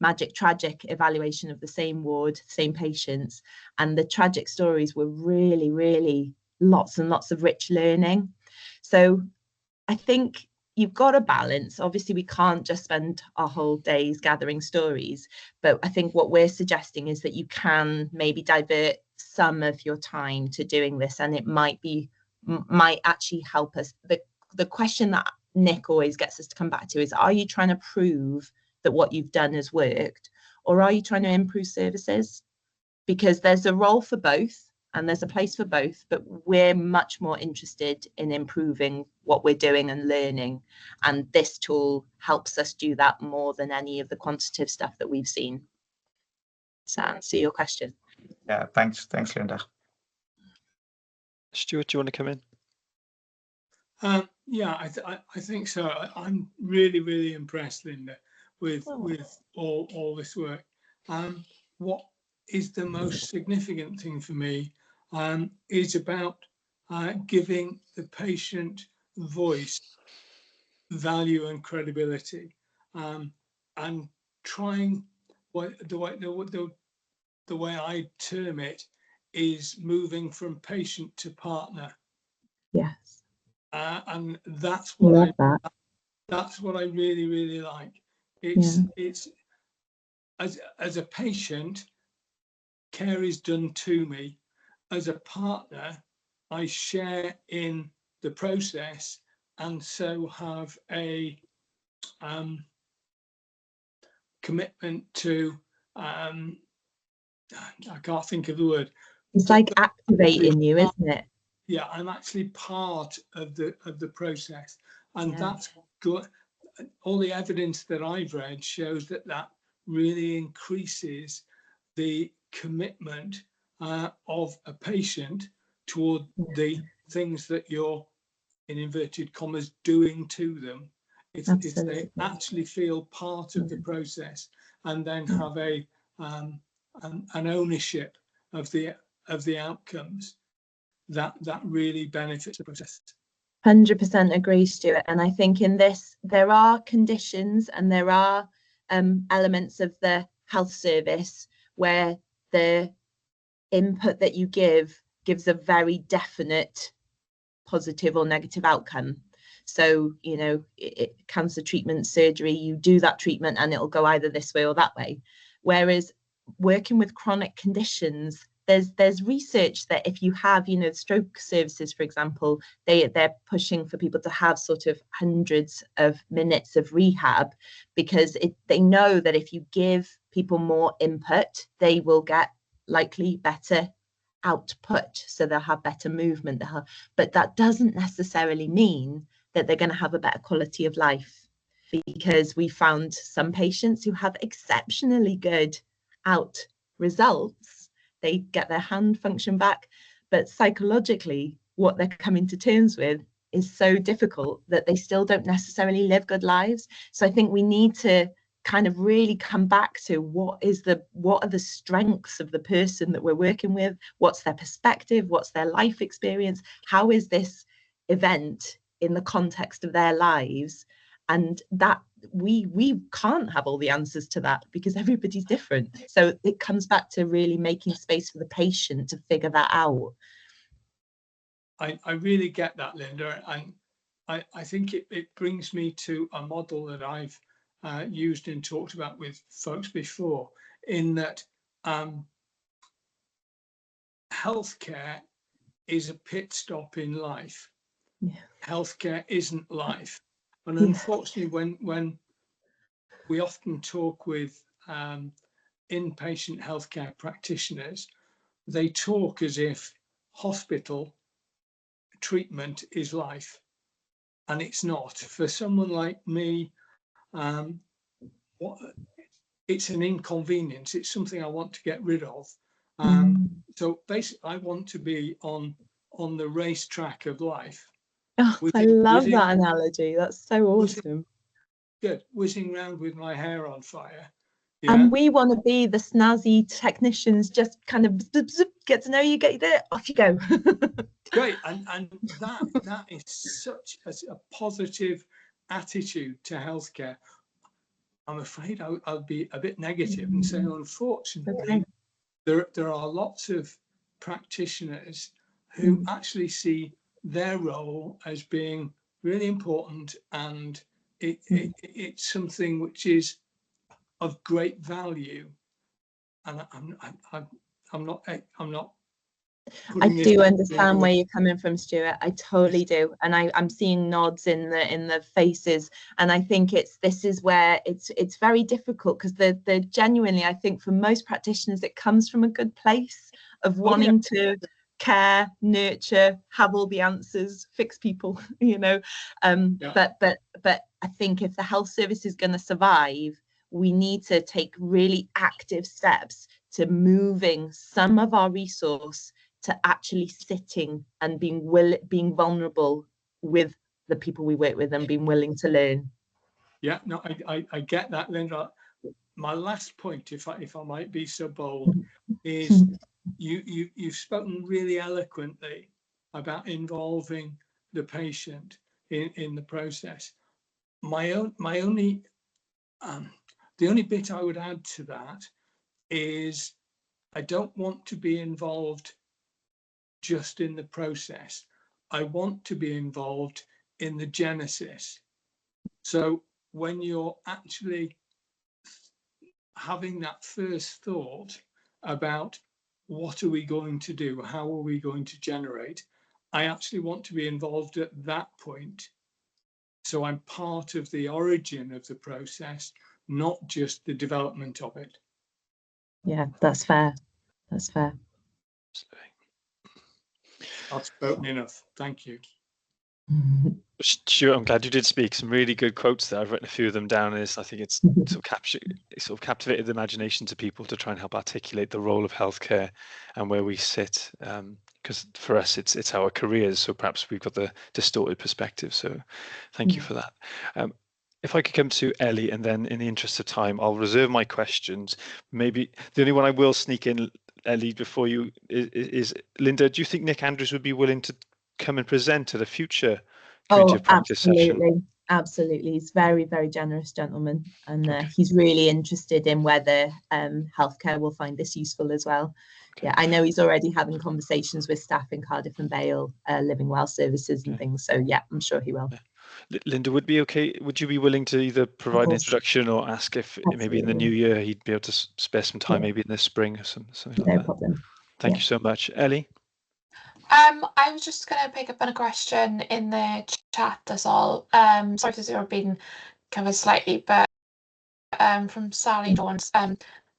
Magic Tragic evaluation of the same ward, same patients, and the tragic stories were really, really lots and lots of rich learning. So I think you've got a balance. Obviously, we can't just spend our whole days gathering stories, but I think what we're suggesting is that you can maybe divert some of your time to doing this, and it might actually help us. The question that Nick always gets us to come back to is, are you trying to prove that what you've done has worked, or are you trying to improve services? Because there's a role for both and there's a place for both, but we're much more interested in improving what we're doing and learning. And this tool helps us do that more than any of the quantitative stuff that we've seen. Does that answer your question? Yeah, thanks, Linda. Stuart, do you want to come in? Yeah, I think so. I'm really impressed, Linda, with all this work. What is the most significant thing for me is about giving the patient voice, value, and credibility, and trying the way I term it is moving from patient to partner. Yes. And that's what Love that. that's what I really like. It's as a patient, care is done to me. As a partner, I share in the process and so have a commitment to I can't think of the word. It's like activating you, isn't it? Yeah, I'm actually part of the process, and that's good. All the evidence that I've read shows that really increases the commitment of a patient toward the things that you're, in inverted commas, doing to them. If they actually feel part of the process and then have an ownership of the outcomes, that really benefits the process. 100% agree, Stuart. And I think in this, there are conditions and there are elements of the health service where the input that you gives a very definite positive or negative outcome. So, you know, cancer treatment, surgery, you do that treatment and it'll go either this way or that way. Whereas working with chronic conditions, there's research that if you have, you know, stroke services, for example, they're pushing for people to have sort of hundreds of minutes of rehab, because they know that if you give people more input, they will get likely better output, so they'll have better movement. But that doesn't necessarily mean that they're going to have a better quality of life, because we found some patients who have exceptionally good results. They get their hand function back, but psychologically what they're coming to terms with is so difficult that they still don't necessarily live good lives. So I think we need to kind of really come back to what are the strengths of the person that we're working with, what's their perspective, what's their life experience, how is this event in the context of their lives, and that we can't have all the answers to that because everybody's different. So it comes back to really making space for the patient to figure that out. I really get that, Linda, and I think it brings me to a model that I've used and talked about with folks before, in that healthcare is a pit stop in life. Healthcare isn't life. And unfortunately, when we often talk with inpatient healthcare practitioners, they talk as if hospital treatment is life, and it's not. For someone like me, it's an inconvenience. It's something I want to get rid of. So basically, I want to be on the racetrack of life. I love that analogy. That's so awesome. Good. Whizzing around with my hair on fire. Yeah. And we want to be the snazzy technicians, just kind of zip, zip, get to know you, get there, off you go. Great. And that is such a positive attitude to healthcare. I'm afraid I'll be a bit negative and say, unfortunately, there are lots of practitioners who actually see their role as being really important, and it's something which is of great value. And I'm not. I do understand where you're coming from, Stuart. I totally do, and I'm seeing nods in the faces, and I think this is where it's very difficult, because the genuinely, I think for most practitioners it comes from a good place of wanting to care, nurture, have all the answers, fix people, you know. But I think if the health service is going to survive, we need to take really active steps to moving some of our resource to actually sitting and being vulnerable with the people we work with and being willing to learn. Yeah, no, I get that, Linda. My last point, if I might be so bold, is you've spoken really eloquently about involving the patient in the process. The only bit I would add to that is I don't want to be involved just in the process. I want to be involved in the genesis. So when you're actually having that first thought about what are we going to do, how are we going to generate, I actually want to be involved at that point. So I'm part of the origin of the process, not just the development of it. Yeah, that's fair. That's fair. I've spoken enough. Thank you. Stuart, I'm glad you did speak. Some really good quotes there. I've written a few of them down. I think it's sort of captivated the imaginations of people to try and help articulate the role of healthcare and where we sit. Because for us, it's our careers, so perhaps we've got the distorted perspective. So, thank you for that. If I could come to Ellie, and then in the interest of time, I'll reserve my questions. Maybe the only one I will sneak in, Ellie, before you is Linda. Do you think Nick Andrews would be willing to come and present at a future community of practice session? Absolutely. He's very, very generous gentleman, and he's really interested in whether healthcare will find this useful as well. Okay. Yeah, I know he's already having conversations with staff in Cardiff and Vale, Living Well services and things. So yeah, I'm sure he will. Yeah. Linda, would you be willing to either provide an introduction or ask if maybe in the new year he'd be able to spare some time, maybe in the spring or something like that? No problem. Thank you so much. Ellie? I was just going to pick up on a question in the chat, that's all. Sorry if this has been covered slightly, but from Sally Jones,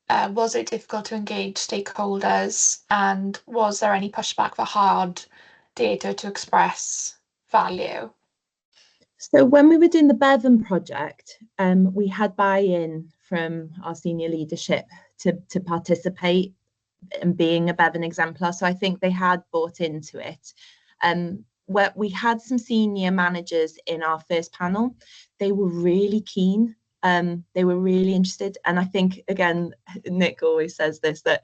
was it difficult to engage stakeholders, and was there any pushback for hard data to express value? So when we were doing the Bevan project, we had buy-in from our senior leadership to participate in being a Bevan exemplar. So I think they had bought into it. Where we had some senior managers in our first panel, they were really keen. They were really interested, and I think, again, Nick always says this, that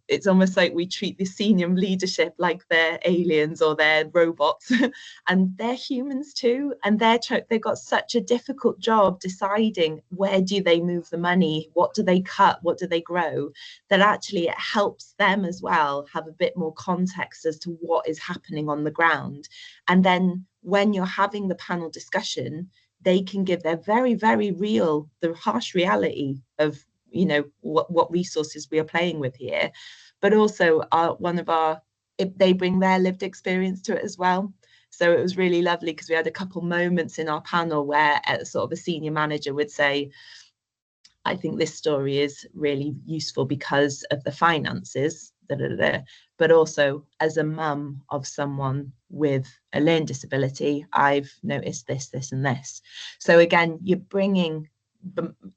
it's almost like we treat the senior leadership like they're aliens or they're robots, and they're humans too, and they've got such a difficult job deciding where do they move the money, what do they cut, what do they grow, that actually it helps them as well have a bit more context as to what is happening on the ground. And then when you're having the panel discussion, they can give their very, very real, the harsh reality of, you know, what resources we are playing with here, but also they bring their lived experience to it as well. So it was really lovely because we had a couple moments in our panel where sort of a senior manager would say, I think this story is really useful because of the finances, but also as a mum of someone with a learning disability, I've noticed this, this and this. So again, you're bringing,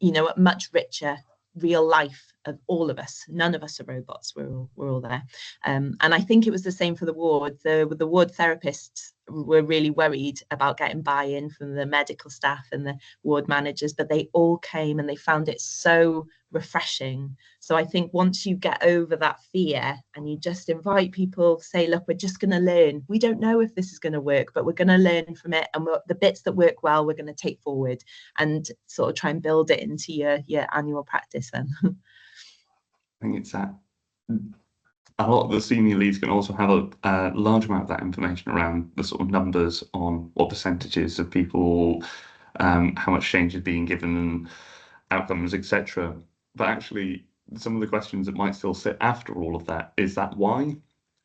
you know, a much richer real life of all of us. None of us are robots. We're all there. And I think it was the same for the ward. The ward therapists were really worried about getting buy-in from the medical staff and the ward managers, but they all came and they found it so refreshing. So I think once you get over that fear and you just invite people, say, look, we're just going to learn. We don't know if this is going to work, but we're going to learn from it. And the bits that work well, we're going to take forward and sort of try and build it into your annual practice then. I think it's that a lot of the senior leads can also have a large amount of that information around the sort of numbers on what percentages of people, how much change is being given and outcomes, etc. But actually, some of the questions that might still sit after all of that is that why?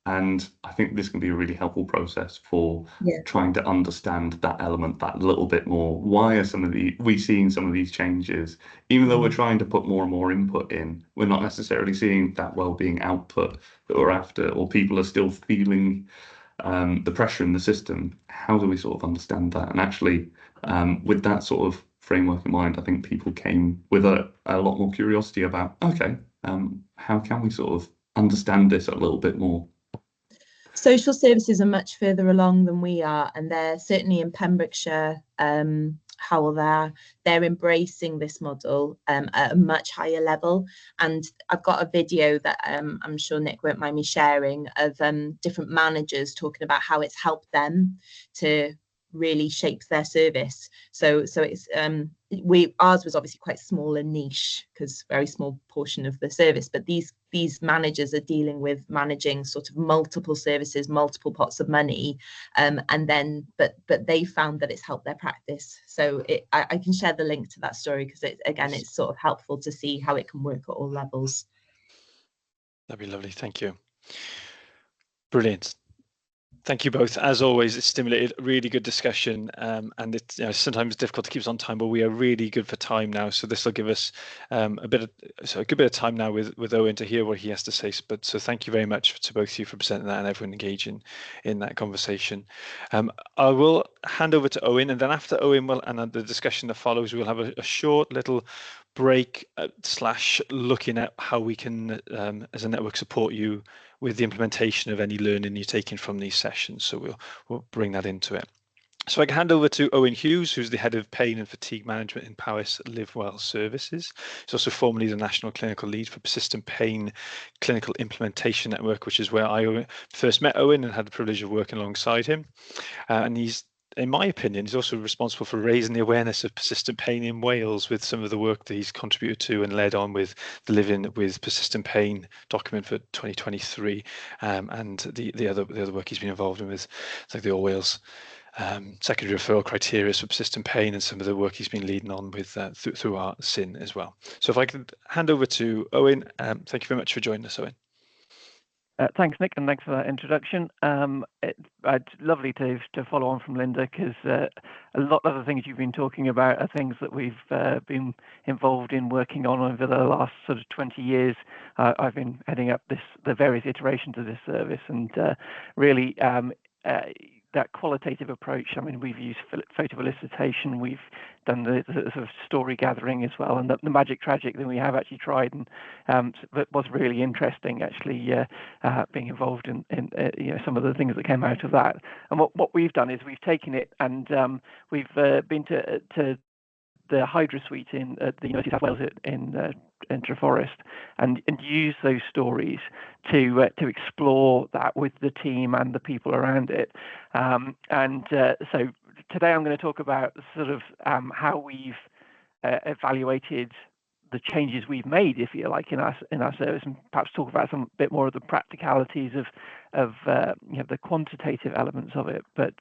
And I think this can be a really helpful process for trying to understand that element that little bit more. Why are we seeing some of these changes? Even though we're trying to put more and more input in, we're not necessarily seeing that well-being output that we're after, or people are still feeling the pressure in the system. How do we sort of understand that? And actually, with that sort of framework in mind, I think people came with a lot more curiosity about, okay, how can we sort of understand this a little bit more? Social services are much further along than we are, and they're certainly in Pembrokeshire, Howell, they're embracing this model at a much higher level. And I've got a video that I'm sure Nick won't mind me sharing of different managers talking about how it's helped them to really shape their service. So it's ours was obviously quite small and niche because very small portion of the service, but these managers are dealing with managing sort of multiple services, multiple pots of money, and then but they found that it's helped their practice. So I can share the link to that story because it's sort of helpful to see how it can work at all levels. That'd be lovely. Thank you. Brilliant. Thank you both. As always, it's stimulated really good discussion, and it's sometimes difficult to keep us on time, but we are really good for time now. So this will give us a good bit of time now with Owen to hear what he has to say. So thank you very much to both of you for presenting that and everyone engaging in that conversation. I will hand over to Owen, and then after Owen and the discussion that follows, we'll have a short little break / looking at how we can, as a network, support you with the implementation of any learning you're taking from these sessions. So we'll bring that into it. So I can hand over to Owen Hughes, who's the Head of Pain and Fatigue Management in Powys Live Well Services. He's also formerly the National Clinical Lead for Persistent Pain Clinical Implementation Network, which is where I first met Owen and had the privilege of working alongside him. And he's, in my opinion, he's also responsible for raising the awareness of persistent pain in Wales with some of the work that he's contributed to and led on with the Living with Persistent Pain document for 2023, and the other work he's been involved in with like the All Wales secondary referral criteria for persistent pain and some of the work he's been leading on with through our SIN as well. So if I could hand over to Owen, thank you very much for joining us, Owen. Thanks, Nick, and thanks for that introduction. It's lovely to follow on from Linda, because a lot of the things you've been talking about are things that we've been involved in working on over the last sort of 20 years. I've been heading up the various iterations of this service, and really that qualitative approach. I mean, we've used photo elicitation, we've done the sort of story gathering as well, and the magic tragic that we have actually tried, and that was really interesting actually being involved in some of the things that came out of that. And what we've done is we've taken it and we've been to the Hydra Suite in the University of South Wales in Treforest, and use those stories to explore that with the team and the people around it. So today I'm going to talk about sort of how we've evaluated the changes we've made, if you like, in our service, and perhaps talk about some bit more of the practicalities of the quantitative elements of it. But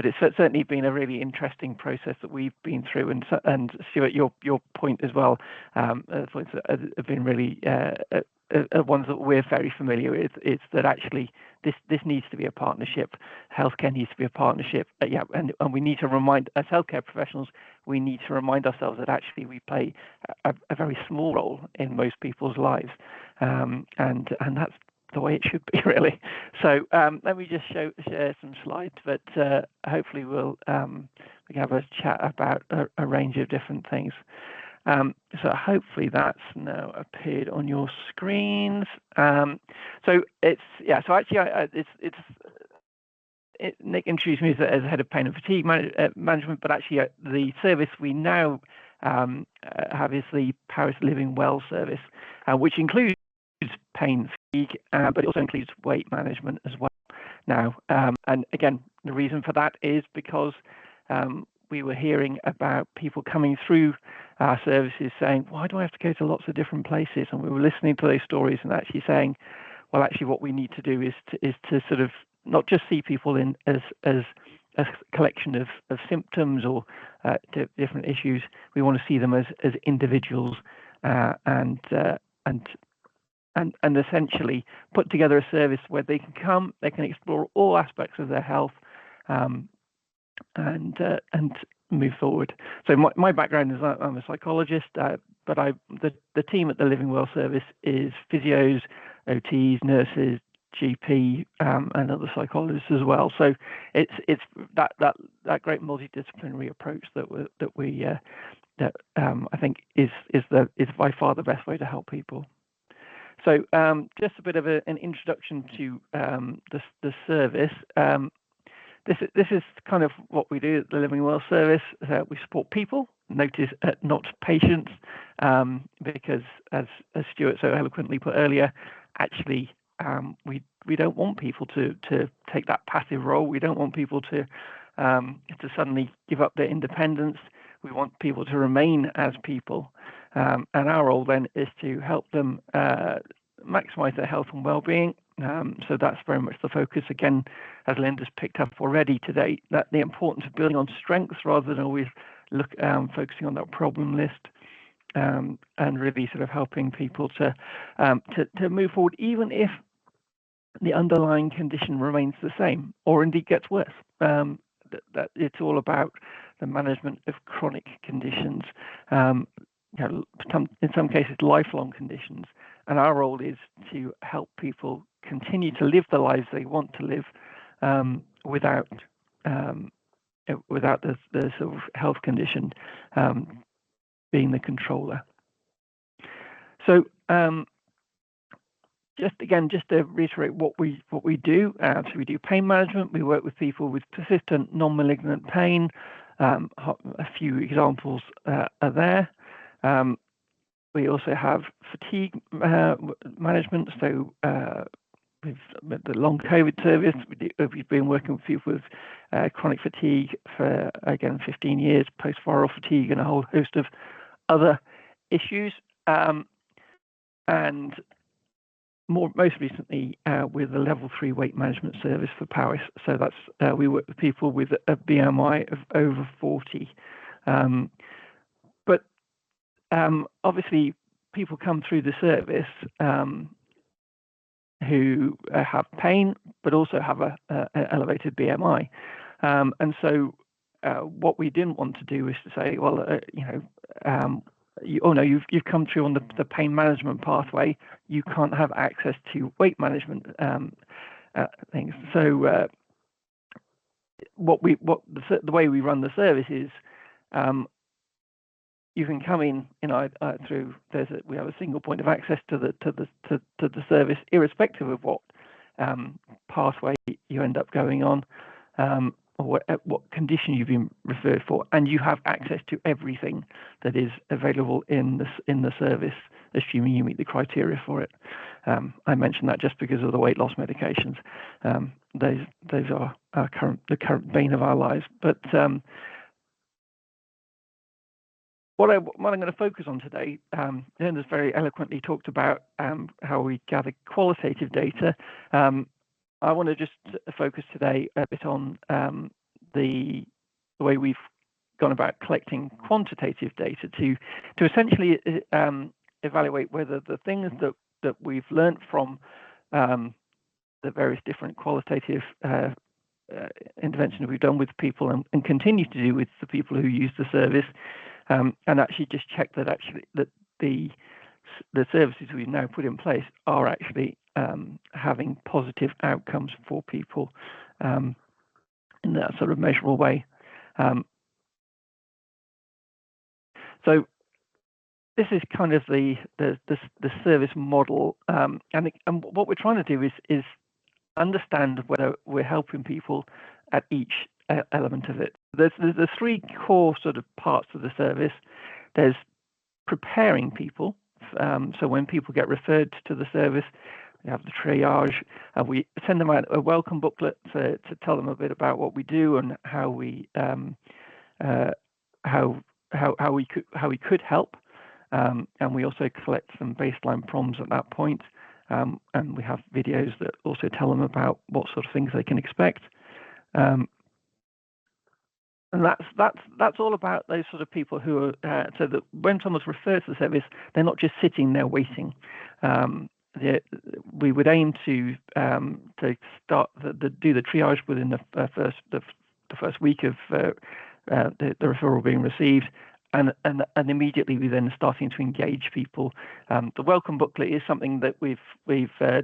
it's certainly been a really interesting process that we've been through, and Stuart, your point as well, points that have been really ones that we're very familiar with, is that actually this needs to be a partnership. Healthcare needs to be a partnership. And we need to remind, as healthcare professionals, we need to remind ourselves that actually we play a very small role in most people's lives, and that's the way it should be, really. So let me just share some slides, but hopefully we can have a chat about a range of different things. So hopefully that's now appeared on your screens. So Nick introduced me as head of pain and fatigue management, but actually the service we now have is the Powys Living Well service, which includes pain fatigue, but it also includes weight management as well now. And again, the reason for that is because we were hearing about people coming through our services saying, why do I have to go to lots of different places? And we were listening to those stories and actually saying, well, actually what we need to do is to sort of not just see people in as a collection of symptoms or different issues. We want to see them as individuals and essentially put together a service where they can come, they can explore all aspects of their health, and move forward. So my background is I'm a psychologist, but the team at the Living Well service is physios, OTs, nurses, GP, and other psychologists as well. So it's that great multidisciplinary approach that I think is by far the best way to help people. So just a bit of an introduction to the service. This is kind of what we do at the Living Well service. We support people, notice not patients, because as Stuart so eloquently put earlier, actually we don't want people to take that passive role. We don't want people to suddenly give up their independence. We want people to remain as people, and our role then is to help them maximize their health and well-being. So that's very much the focus, again, as Linda's picked up already today, that the importance of building on strengths rather than always focusing on that problem list, and really sort of helping people to move forward, even if the underlying condition remains the same or indeed gets worse. That it's all about the management of chronic conditions, in some cases lifelong conditions, and our role is to help people continue to live the lives they want to live, without the sort of health condition being the controller. So just to reiterate what we do. So we do pain management. We work with people with persistent non-malignant pain. A few examples are there. We also have fatigue management. So with the long COVID service, we've been working with people with chronic fatigue for, again, 15 years, post-viral fatigue, and a whole host of other issues. And most recently with the level 3 weight management service for Powys. So that's we work with people with a BMI of over 40. But obviously people come through the service who have pain, but also have an elevated BMI. And so what we didn't want to do is to say, well, you've come through on the pain management pathway. You can't have access to weight management things. So the way we run the service is you can come in, through. We have a single point of access to the service, irrespective of what pathway you end up going on, or what condition you've been referred for, and you have access to everything that is available in the service, assuming you meet the criteria for it. I mentioned that just because of the weight loss medications. Those are the current bane of our lives. But what I'm going to focus on today, Linda's very eloquently talked about how we gather qualitative data. I want to just focus today a bit on the way we've gone about collecting quantitative data to essentially evaluate whether the things that we've learned from the various different qualitative interventions we've done with people and continue to do with the people who use the service, and actually just check that the services we've now put in place are actually having positive outcomes for people in that sort of measurable way. So this is kind of the service model, and what we're trying to do is understand whether we're helping people at each element of it. There's three core sort of parts of the service. There's preparing people. So when people get referred to the service, we have the triage. We send them out a welcome booklet to tell them a bit about what we do and how we could help. And we also collect some baseline problems at that point. And we have videos that also tell them about what sort of things they can expect. And that's all about those sort of people who are so that when someone's referred to the service, they're not just sitting there waiting. We would aim to start do the triage within the first week of the referral being received, and immediately we then starting to engage people. The welcome booklet is something that we've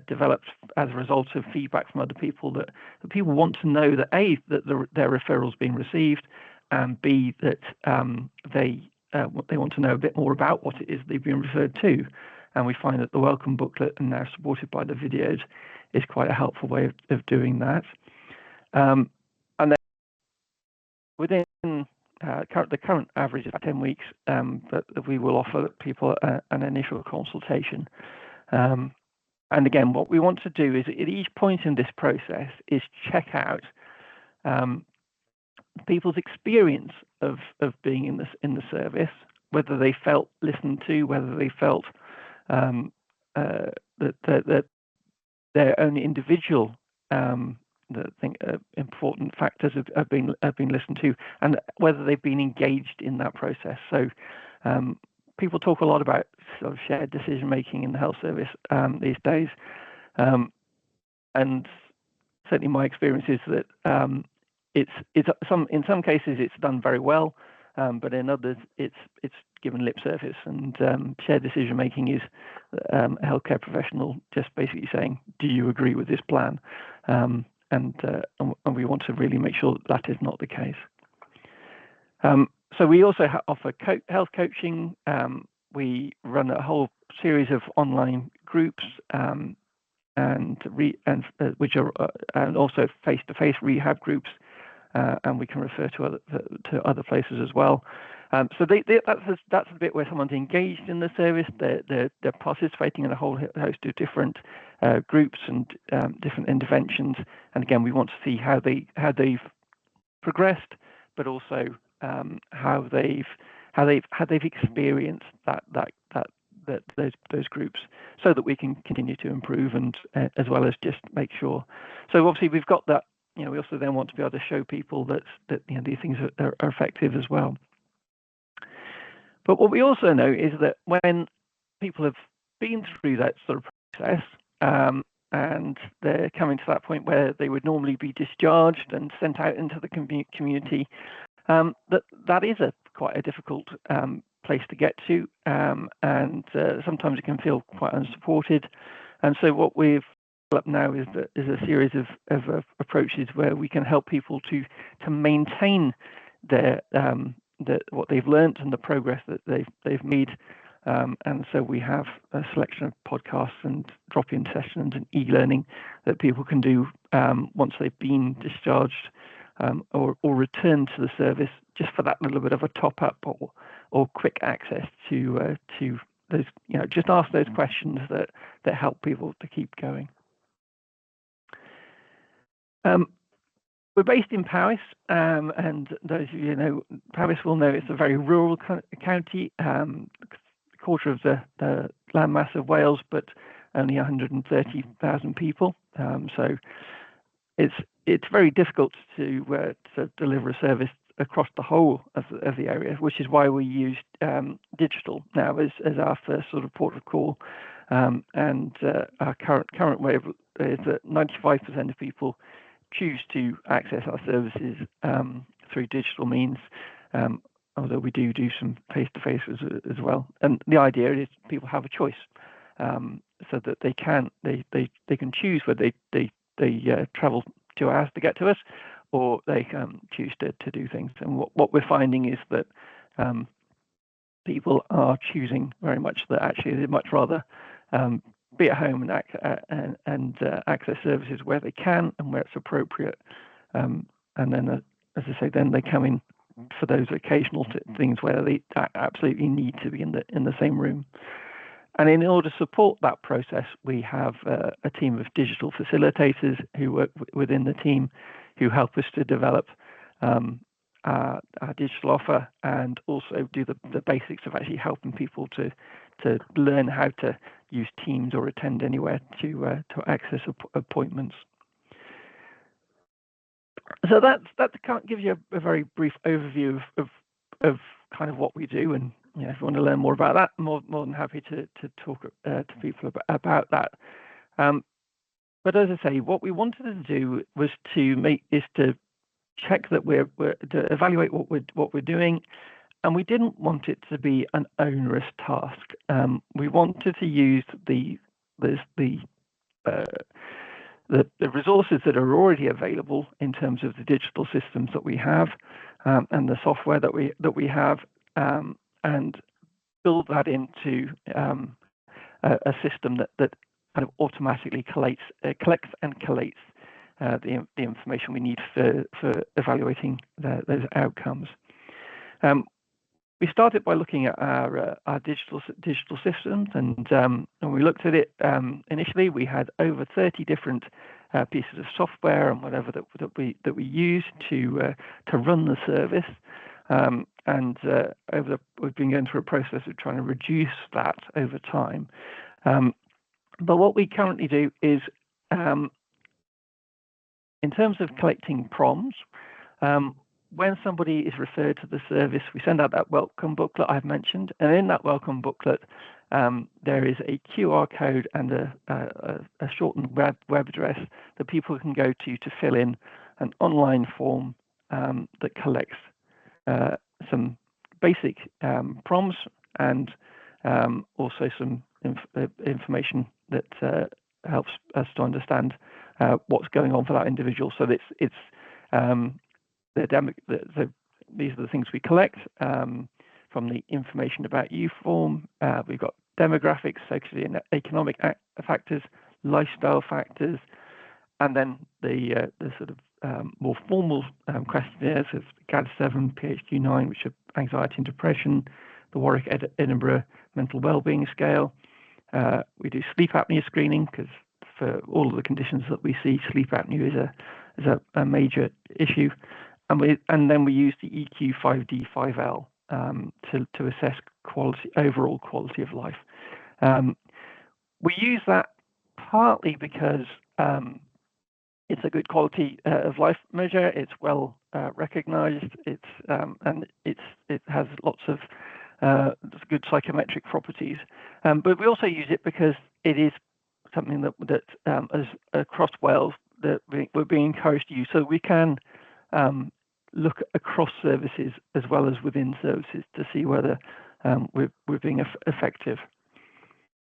developed as a result of feedback from other people that people want to know that A, that their referral's being received, and B, that they want to know a bit more about what it is they've been referred to. And we find that the welcome booklet, and now supported by the videos, is quite a helpful way of doing that. And then within the current average of 10 weeks, that we will offer people an initial consultation. And again, what we want to do is at each point in this process is check out people's experience of being in the service, whether they felt listened to, whether they felt that their own individual important factors have been listened to, and whether they've been engaged in that process. So people talk a lot about sort of shared decision making in the health service these days, and certainly my experience is that in some cases it's done very well, but in others it's given lip service. And shared decision making is a healthcare professional just basically saying, "Do you agree with this plan?" And we want to really make sure that is not the case. So we also offer health coaching. We run a whole series of online groups, which are and also face-to-face rehab groups, and we can refer to other places as well. So that's the bit where someone's engaged in the service. They're participating in a whole host of different groups and different interventions. And again, we want to see how they've progressed, but also how they've experienced those groups, so that we can continue to improve, and as well as just make sure. So obviously we've got that. We also then want to be able to show people that these things are effective as well. But what we also know is that when people have been through that sort of process, and they're coming to that point where they would normally be discharged and sent out into the community, that is quite a difficult place to get to, and sometimes it can feel quite unsupported. And so what we've developed now is a series of approaches where we can help people to maintain their what they've learned and the progress that they've made. And so we have a selection of podcasts and drop-in sessions and e-learning that people can do once they've been discharged or returned to the service, just for that little bit of a top-up or quick access to those. Just ask those questions that help people to keep going. We're based in Powys, and those of you who know Powys will know it's a very rural county, a quarter of the landmass of Wales, but only 130,000 people. So it's very difficult to deliver a service across the whole of the area, which is why we use digital now as our first sort of port of call. And our current way is that 95% of people choose to access our services through digital means, although we do some face-to-face as well. And the idea is people have a choice, so that they can choose whether they travel 2 hours to get to us, or they choose to do things. And what we're finding is that people are choosing very much that actually they'd much rather be at home and access services where they can and where it's appropriate. And then, as I say, then they come in for those occasional things where they absolutely need to be in the same room. And in order to support that process, we have a team of digital facilitators who work within the team, who help us to develop our digital offer, and also do the basics of actually helping people to learn how to use Teams or attend anywhere to access appointments. So that gives you a very brief overview of kind of what we do. And if you want to learn more about that, more than happy to talk to people about that. But as I say, what we wanted to do was to check that we're to evaluate what we're doing, and we didn't want it to be an onerous task. We wanted to use the resources that are already available in terms of the digital systems that we have, and the software that we have, and build that into a system that kind of automatically collects and collates the information we need for evaluating those outcomes. We started by looking at our digital systems, and when we looked at it initially, we had over 30 different pieces of software and whatever that we use to run the service. We've been going through a process of trying to reduce that over time. But what we currently do is, in terms of collecting proms, when somebody is referred to the service, we send out that welcome booklet I've mentioned, and in that welcome booklet, there is a QR code and a shortened web address that people can go to fill in an online form that collects some basic proms and also some information that helps us to understand what's going on for that individual. So these are the things we collect from the information about you form. We've got demographics, social and economic factors, lifestyle factors, and then the sort of more formal questionnaires of GAD-7, PHQ-9, which are anxiety and depression, the Warwick Edinburgh Mental Wellbeing Scale. We do sleep apnea screening because for all of the conditions that we see, sleep apnea is a major issue, and then we use the EQ5D5L to assess overall quality of life. We use that partly because it's a good quality of life measure. It's well recognized. It has lots of good psychometric properties. But we also use it because it is something that as across Wales that we're being encouraged to use, so we can look across services as well as within services to see whether we're being effective.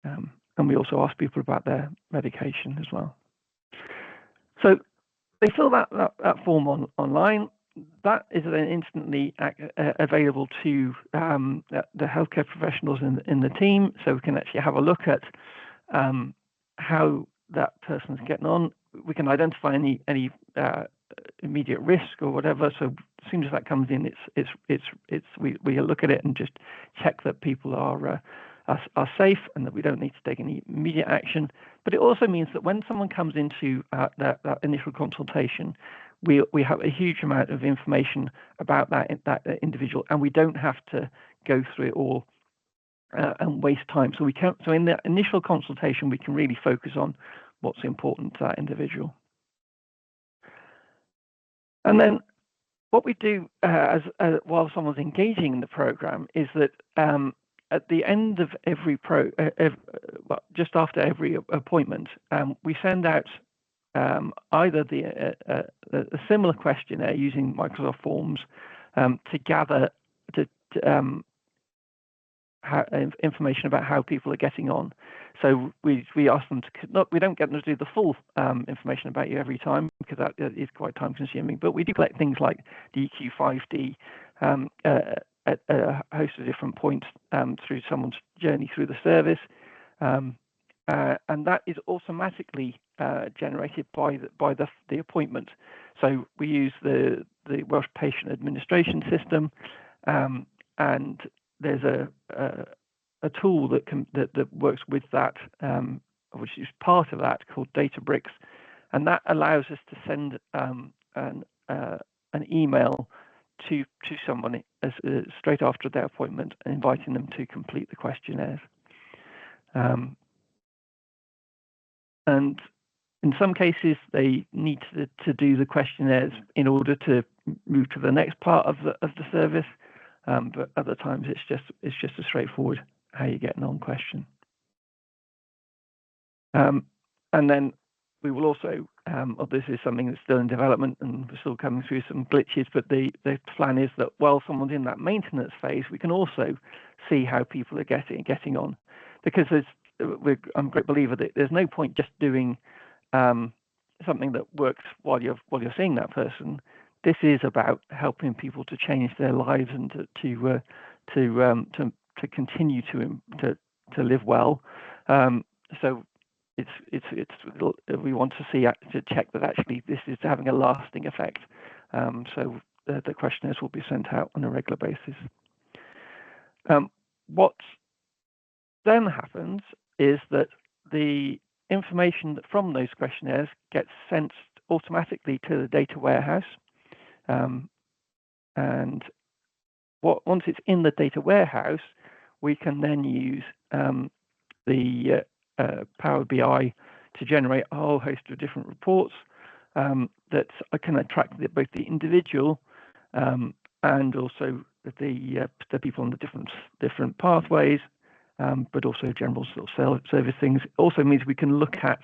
And we also ask people about their medication as well. So they fill that form online. That is then instantly available to the healthcare professionals in the team, so we can actually have a look at how that person's getting on. We can identify any immediate risk or whatever. So as soon as that comes in, we look at it and just check that people are safe and that we don't need to take any immediate action. But it also means that when someone comes into that initial consultation, we have a huge amount of information about that individual, and we don't have to go through it all and waste time. So in the initial consultation, we can really focus on what's important to that individual. And then what we do while someone's engaging in the program is that at the end of every just after every appointment, we send out either a similar questionnaire using Microsoft Forms to gather information about how people are getting on. So we ask them to we don't get them to do the full information about you every time because that is quite time consuming, but we do collect things like DQ5D at a host of different points through someone's journey through the service, and that is automatically generated by the appointment. So we use the Welsh Patient Administration System, and there's a tool that works with that, which is part of that, called Databricks, and that allows us to send an email to someone straight after their appointment, inviting them to complete the questionnaires. And in some cases, they need to do the questionnaires in order to move to the next part of the service. But other times it's just a straightforward how you're getting on question. And then we will also, this is something that's still in development and we're still coming through some glitches, but the plan is that while someone's in that maintenance phase, we can also see how people are getting on, because I'm a great believer that there's no point just doing something that works while you're seeing that person. This is about helping people to change their lives and to continue to live well, So we want to see to check that actually this is having a lasting effect. So the questionnaires will be sent out on a regular basis. What then happens is that the information from those questionnaires gets sent automatically to the data warehouse, and once it's in the data warehouse, we can then use the Power BI to generate a whole host of different reports that can track both the individual and also the people on the different pathways, but also general sort of service things. It also means we can look at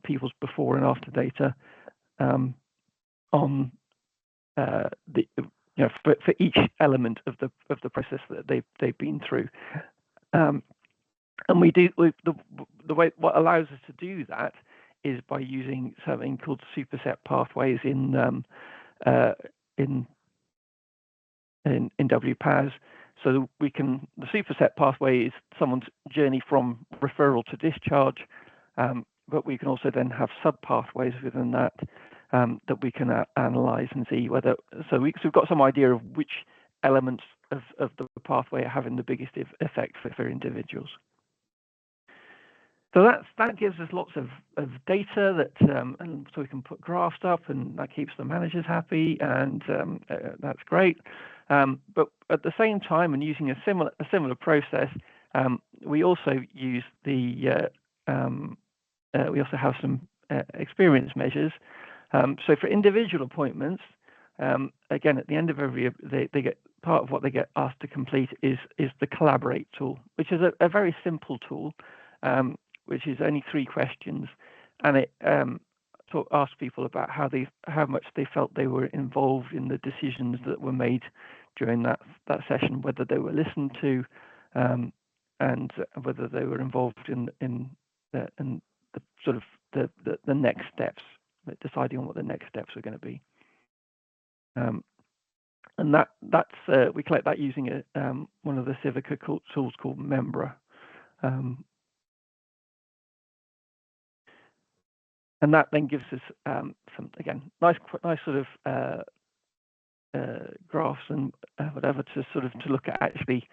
people's before and after data on for each element of the process that they've been through. And the way what allows us to do that is by using something called superset pathways in WPAS. So we can, the superset pathway is someone's journey from referral to discharge, but we can also then have sub pathways within that that we can analyze and see whether. So we've got some idea of which elements of the pathway are having the biggest effect for individuals. So that gives us lots of data that, and so we can put graphs up, and that keeps the managers happy, and that's great. But at the same time, and using a similar process, we also use we also have some experience measures. So for individual appointments, again, at the end of every, they get part of what they get asked to complete is the Collaborate tool, which is a very simple tool. Which is only 3 questions, and it asks people about how much they felt they were involved in the decisions that were made during that session, whether they were listened to, and whether they were involved in the sort of the next steps, deciding on what the next steps are going to be. And that's we collect that using one of the Civica tools called Membra. And that then gives us some, again, nice sort of graphs and whatever to look at actually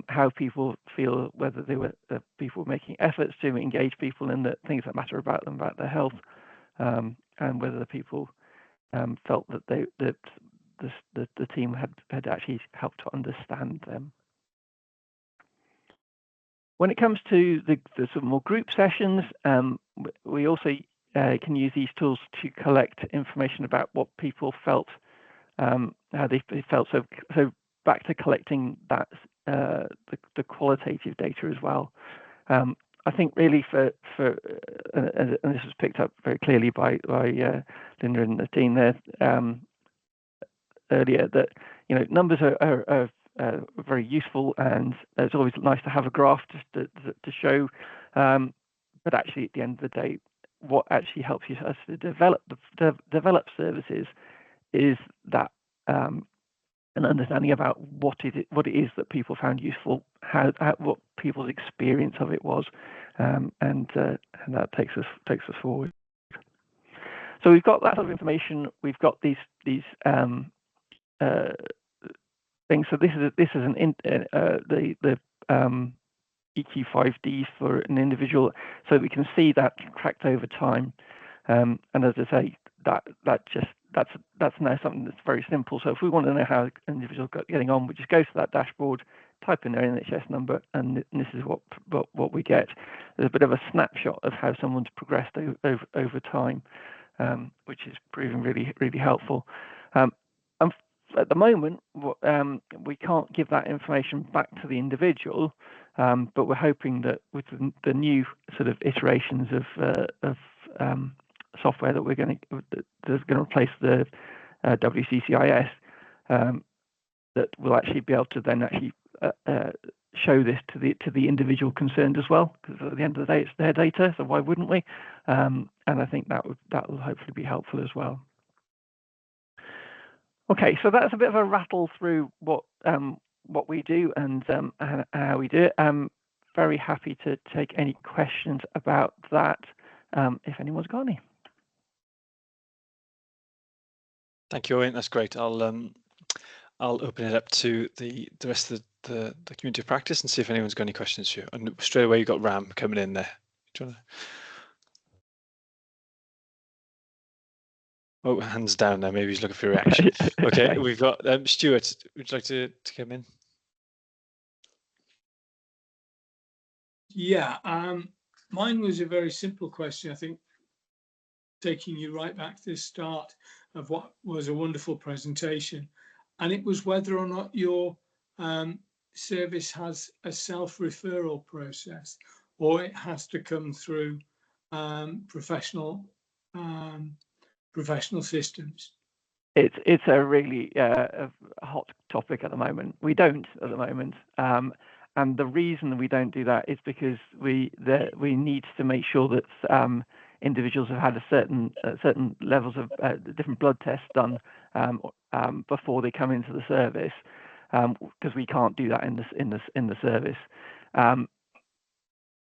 how people feel, whether they were people making efforts to engage people in the things that matter about them, about their health, and whether the people felt that the team had actually helped to understand them. When it comes to the sort of more group sessions, we also can use these tools to collect information about what people felt, how they felt. So back to collecting that the qualitative data as well. I think really for and this was picked up very clearly by Linda and the team there earlier, that numbers are very useful, and it's always nice to have a graph just to show. But actually, at the end of the day, what actually helps us to develop services is that an understanding about what it is that people found useful, what people's experience of it was, and that takes us forward. So we've got that sort of information. We've got these things. So this is the EQ5D for an individual, so we can see that tracked over time. And as I say, that's now something that's very simple. So if we want to know how an individual getting on, we just go to that dashboard, type in their NHS number, and this is what we get. There's a bit of a snapshot of how someone's progressed over time, which is proving really helpful. And at the moment, we can't give that information back to the individual, but we're hoping that with the new sort of iterations of software that's going to replace the WCCIS, that we'll actually be able to then actually show this to the individual concerned as well, because at the end of the day, it's their data, so why wouldn't we? And I think that will hopefully be helpful as well. Okay, so that's a bit of a rattle through what we do and how we do it. very happy to take any questions about that, if anyone's got any. Thank you, Owen. That's great. I'll open it up to the rest of the community of practice and see if anyone's got any questions for you. And straight away, you've got Ram coming in there. Do you wanna... Oh, hands down there. Maybe he's looking for a reaction. Okay, we've got Stuart. Would you like to come in? Yeah, mine was a very simple question. I think taking you right back to the start of what was a wonderful presentation, and it was whether or not your service has a self-referral process, or it has to come through professional systems. It's a really a hot topic at the moment. We don't at the moment, and the reason we don't do that is because we need to make sure that individuals have had a certain levels of different blood tests done before they come into the service, because we can't do that in the service.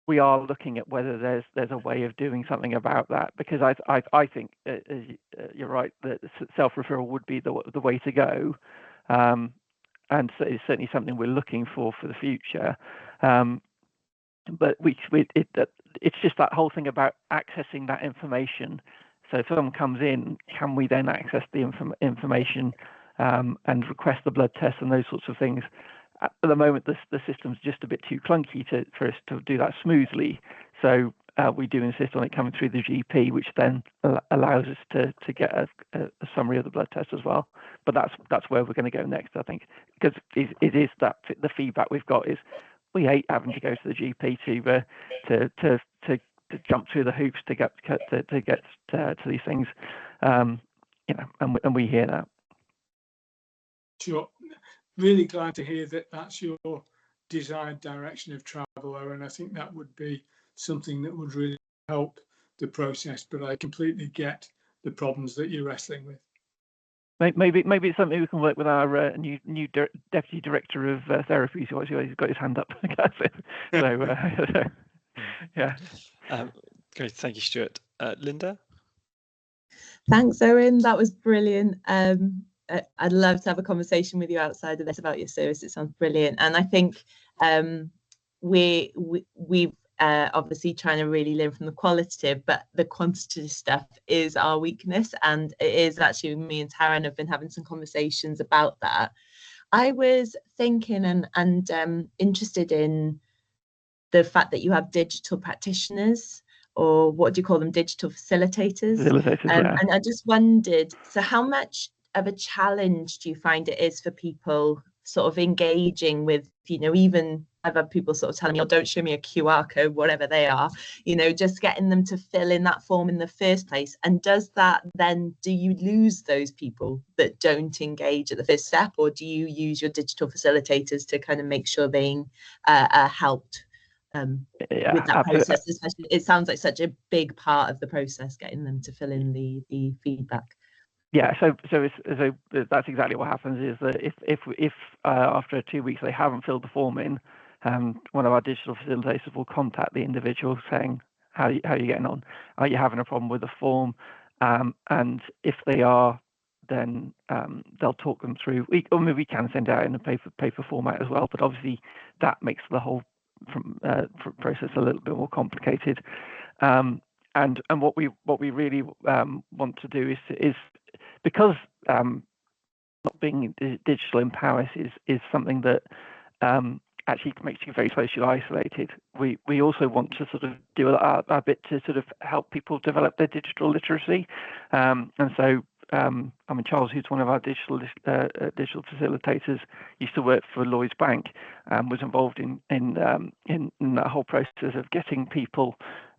We are looking at whether there's a way of doing something about that, because I think you're right that self-referral would be the way to go, and so it's certainly something we're looking for the future. But it's just that whole thing about accessing that information. So if someone comes in, can we then access the information and request the blood test and those sorts of things? At the moment, the system's just a bit too clunky for us to do that smoothly. So we do insist on it coming through the GP, which then allows us to get a summary of the blood test as well. But that's where we're going to go next, I think, because it is that the feedback we've got is we hate having to go to the GP to jump through the hoops to get to these things, and we hear that. Sure. Really glad to hear that that's your desired direction of travel, and I think that would be something that would really help the process. But I completely get the problems that you're wrestling with. Maybe it's something we can work with our new deputy director of therapy. So he's got his hand up. So yeah. Great, thank you, Stuart. Linda. Thanks, Owen. That was brilliant. I'd love to have a conversation with you outside of this about your service. It sounds brilliant, and I think we've obviously trying to really learn from the qualitative, but the quantitative stuff is our weakness, and it is actually me and Taryn have been having some conversations about that. I was thinking and interested in the fact that you have digital practitioners, or what do you call them, digital facilitators? Yeah. And I just wondered, so how much of a challenge do you find it is for people sort of engaging with, even I've had people sort of telling me, oh, don't show me a QR code, whatever they are, just getting them to fill in that form in the first place. And does that then, do you lose those people that don't engage at the first step, or do you use your digital facilitators to kind of make sure they are helped with that process? Especially, it sounds like such a big part of the process, getting them to fill in the feedback. Yeah, so that's exactly what happens. Is that if after 2 weeks they haven't filled the form in, one of our digital facilitators will contact the individual saying, how are you getting on? Are you having a problem with the form? And if they are, then they'll talk them through. We can send it out in a paper format as well, but obviously that makes the whole process a little bit more complicated. And what we really want to do is because not being digital in Powys is something that actually makes you very socially isolated. We also want to sort of do a bit to sort of help people develop their digital literacy, and so Charles, who's one of our digital facilitators, used to work for Lloyds Bank, was involved in that whole process of getting people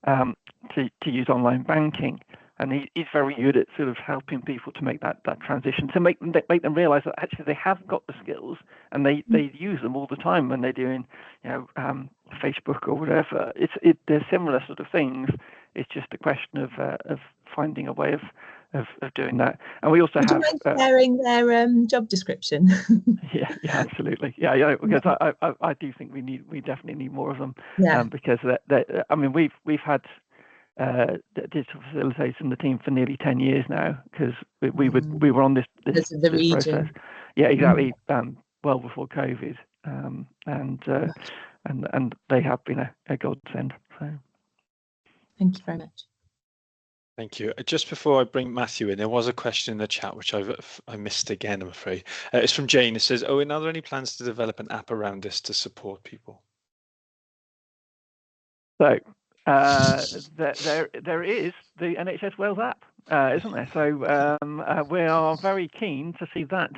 to use online banking. And he's very good at sort of helping people to make that transition, to make them realise that actually they have got the skills and they use them all the time when they're doing Facebook or whatever. They're similar sort of things. It's just a question of finding a way of doing that. And we also Would have you mind sharing their job description? yeah, absolutely. Yeah, because I do think we definitely need more of them. Yeah. Because I mean, we've had digital facilitators in the team for nearly 10 years now, because we were on this process. Yeah, exactly. Well before COVID, and they have been a godsend. So thank you very much. Thank you. Just before I bring Matthew in, there was a question in the chat which I missed again, I'm afraid. It's from Jane. It says, Owen, are there any plans to develop an app around this to support people? So there is the NHS Wales app, isn't there? So we are very keen to see that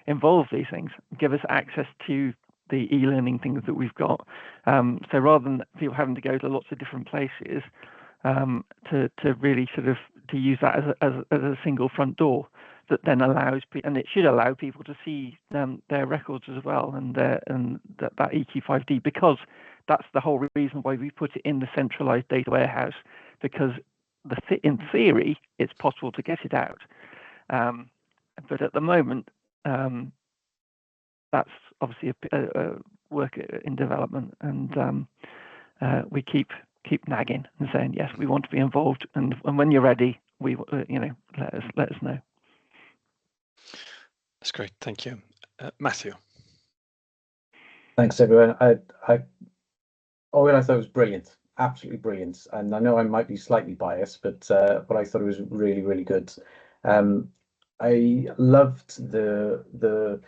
involve these things, give us access to the e-learning things that we've got. So rather than people having to go to lots of different places, to really sort of to use that as a single front door that then allows people, and it should allow people to see their records as well, and that EQ5D, because that's the whole reason why we put it in the centralized data warehouse, because in theory it's possible to get it out, but at the moment that's obviously a work in development, and we keep nagging and saying yes, we want to be involved, and when you're ready, we let us know. That's great, thank you. Matthew. Thanks, everyone. Owen, I thought it was brilliant, absolutely brilliant. And I know I might be slightly biased, but I thought it was really, really good. I loved the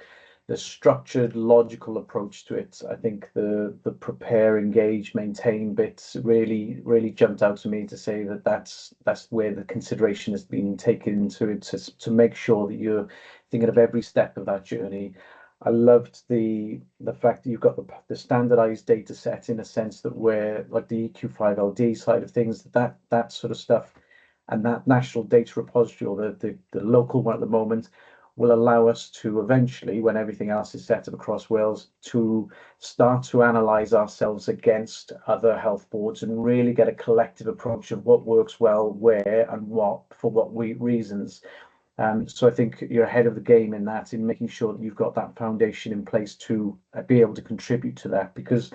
structured, logical approach to it. I think the prepare, engage, maintain bits really, really jumped out to me, to say that that's where the consideration has been taken into it, to make sure that you're thinking of every step of that journey. I loved the fact that you've got the standardized data set, in a sense that where, like the EQ5LD side of things, that sort of stuff, and that national data repository, or the local one at the moment, will allow us to eventually, when everything else is set up across Wales, to start to analyse ourselves against other health boards and really get a collective approach of what works well, where, and what, for what reasons. So I think you're ahead of the game in that, in making sure that you've got that foundation in place to be able to contribute to that, because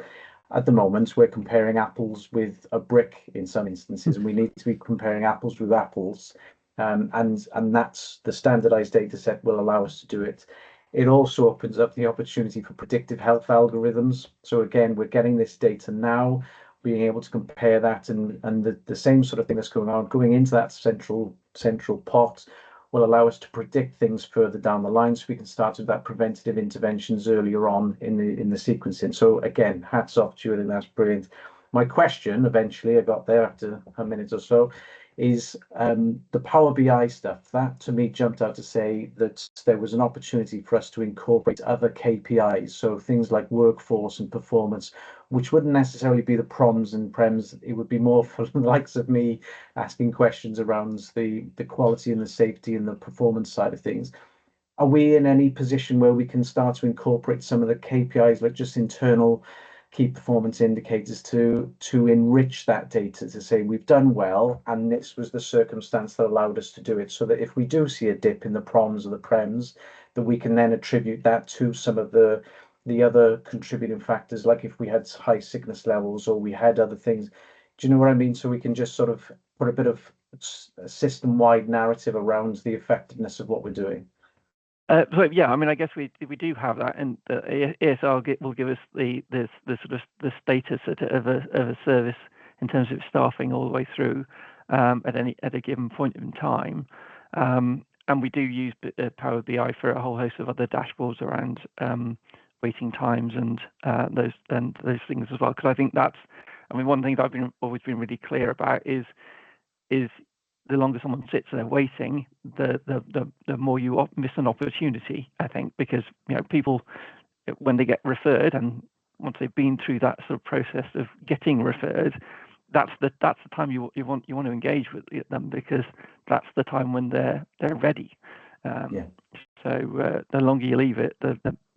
at the moment we're comparing apples with a brick in some instances, and we need to be comparing apples with apples, and that's the standardized data set will allow us to do it. It also opens up the opportunity for predictive health algorithms. So again, we're getting this data now, being able to compare that, and the same sort of thing that's going into that central pot will allow us to predict things further down the line, so we can start with that preventative interventions earlier on in the sequencing. So again, hats off to you, and that's brilliant. My question, eventually, I got there after a minute or so, is the Power BI stuff. That to me jumped out to say that there was an opportunity for us to incorporate other KPIs, so things like workforce and performance, which wouldn't necessarily be the proms and prems. It would be more for the likes of me asking questions around the quality and the safety and the performance side of things. Are we in any position where we can start to incorporate some of the KPIs, like just internal key performance indicators, to enrich that data, to say we've done well and this was the circumstance that allowed us to do it, so that if we do see a dip in the proms or the prems, that we can then attribute that to some of the other contributing factors, like if we had high sickness levels or we had other things. Do you know what I mean? So we can just sort of put a bit of a system-wide narrative around the effectiveness of what we're doing. So yeah, I mean, I guess we do have that, and the ESR will give us the sort of the status of a service in terms of staffing all the way through at a given point in time, and we do use Power BI for a whole host of other dashboards around waiting times and those things as well. Because I think that's, I mean, one thing that I've always been really clear about is the longer someone sits there waiting, the more you miss an opportunity, I think, because people, when they get referred, and once they've been through that sort of process of getting referred, that's the time you want to engage with them, because that's the time when they're ready. So the longer you leave it,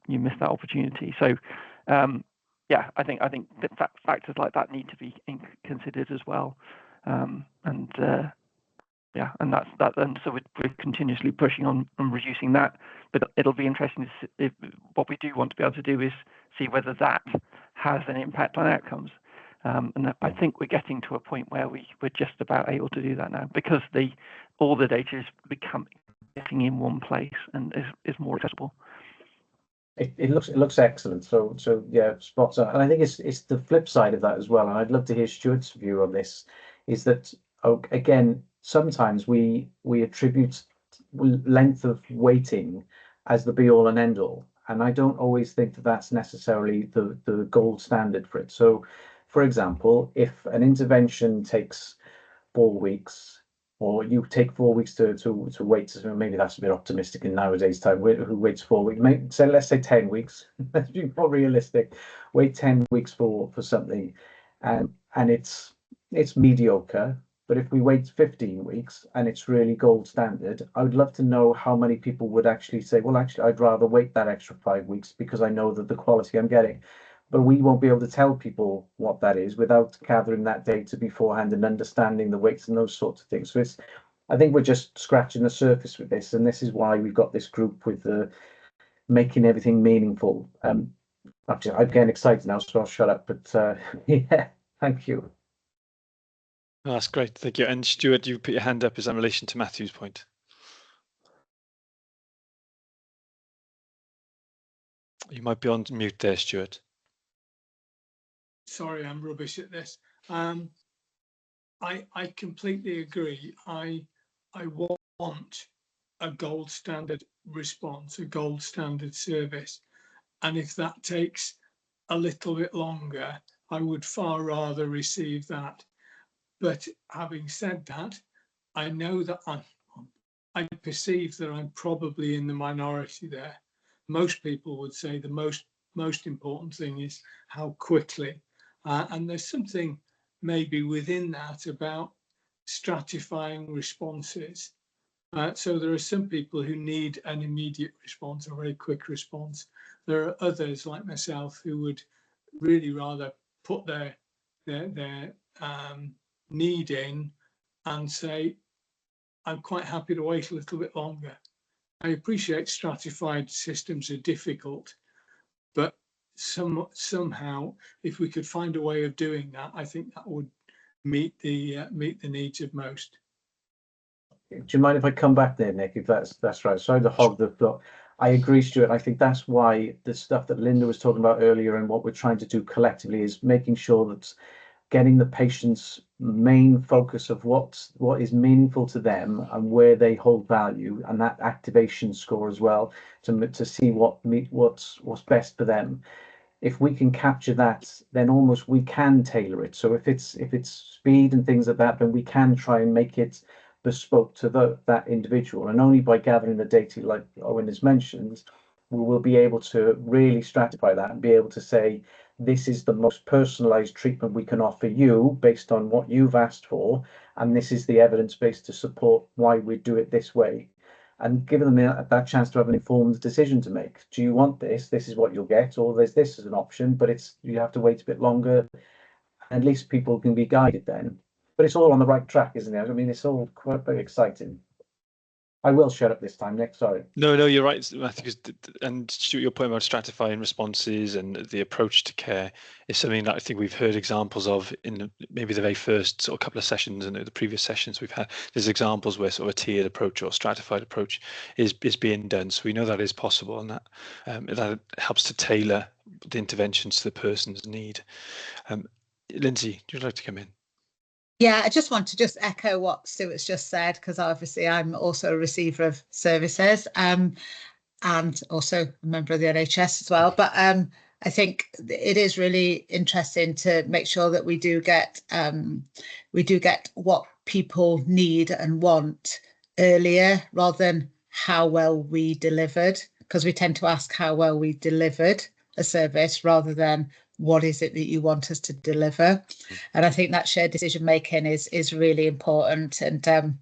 you miss that opportunity. So I think that factors like that need to be considered as well. Yeah, and that's that. And so we're continuously pushing on reducing that. But it'll be interesting to see what we do want to be able to do is see whether that has an impact on outcomes. And I think we're getting to a point where we're just about able to do that now, because all the data is getting in one place and is more accessible. It looks excellent. So yeah, spots on. And I think it's the flip side of that as well. And I'd love to hear Stuart's view on this. Is that again, sometimes we attribute length of waiting as the be all and end all, and I don't always think that that's necessarily the gold standard for it. So, for example, if an intervention takes 4 weeks, or you take 4 weeks to wait, so maybe that's a bit optimistic in nowadays time. Who waits 4 weeks? Let's say 10 weeks. Let's be more realistic. Wait 10 weeks for something, and it's mediocre. But if we wait 15 weeks and it's really gold standard, I would love to know how many people would actually say, well, actually, I'd rather wait that extra 5 weeks because I know that the quality I'm getting. But we won't be able to tell people what that is without gathering that data beforehand and understanding the weights and those sorts of things. So I think we're just scratching the surface with this, and this is why we've got this group with making everything meaningful. Actually, I'm getting excited now, so I'll shut up. But yeah, thank you. Oh, that's great, thank you. And Stuart, you put your hand up. Is that in relation to Matthew's point? You might be on mute there, Stuart. Sorry, I'm rubbish at this. I completely agree. I want a gold standard response, a gold standard service. And if that takes a little bit longer, I would far rather receive that. But having said that, I know that I perceive that I'm probably in the minority there. Most people would say the most important thing is how quickly. And there's something maybe within that about stratifying responses. So there are some people who need an immediate response, a very quick response. There are others like myself who would really rather put their need in and say, I'm quite happy to wait a little bit longer. I appreciate stratified systems are difficult, but somehow, if we could find a way of doing that, I think that would meet the needs of most. Do you mind if I come back there, Nick? If that's right. Sorry to hog the floor. I agree, Stuart. I think that's why the stuff that Linda was talking about earlier and what we're trying to do collectively is making sure that getting the patient's main focus of what is meaningful to them and where they hold value, and that activation score as well, to see what's best for them. If we can capture that, then almost we can tailor it. So if it's speed and things like that, then we can try and make it bespoke to that individual. And only by gathering the data, like Owen has mentioned, we will be able to really stratify that and be able to say, this is the most personalized treatment we can offer you based on what you've asked for, and this is the evidence base to support why we do it this way, and giving them that chance to have an informed decision to make. Do you want this? This is what you'll get, or there's this as an option, but you have to wait a bit longer. At least people can be guided then. But it's all on the right track, isn't it? I mean, it's all quite very exciting. I will shut up this time, Nick. Sorry. No, you're right, Matthew. And Stuart, your point about stratifying responses and the approach to care is something that I think we've heard examples of in maybe the very first sort of couple of sessions and the previous sessions we've had. There's examples where sort of a tiered approach or stratified approach is being done. So we know that is possible, and that helps to tailor the interventions to the person's need. Lindsay, would you like to come in? Yeah, I just want to echo what Stuart's just said, because obviously I'm also a receiver of services and also a member of the NHS as well. But I think it is really interesting to make sure that we do get what people need and want earlier, rather than how well we delivered, because we tend to ask how well we delivered a service rather than what is it that you want us to deliver. And I think that shared decision making is really important. And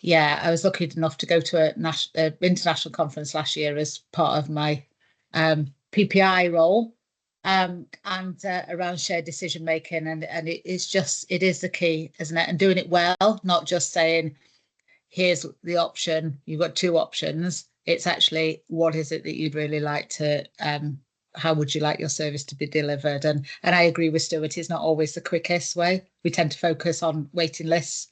yeah, I was lucky enough to go to an international conference last year as part of my PPI role, and around shared decision making, and it is the key, isn't it? And doing it well, not just saying, here's the option, you've got two options. It's actually, what is it that you'd really like to, how would you like your service to be delivered? And I agree with Stuart, it's not always the quickest way. We tend to focus on waiting lists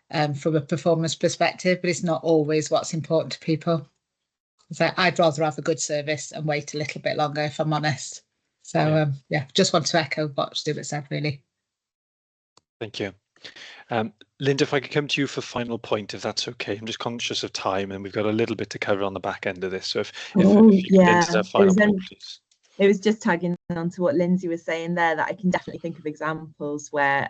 from a performance perspective, but it's not always what's important to people. So I'd rather have a good service and wait a little bit longer, if I'm honest. So yeah, just want to echo what Stuart said, really. Thank you. Linda, if I could come to you for final point, if that's okay. I'm just conscious of time, and we've got a little bit to cover on the back end of this. So if Linda's a final point, please. It was just tagging on to what Lindsay was saying there, that I can definitely think of examples where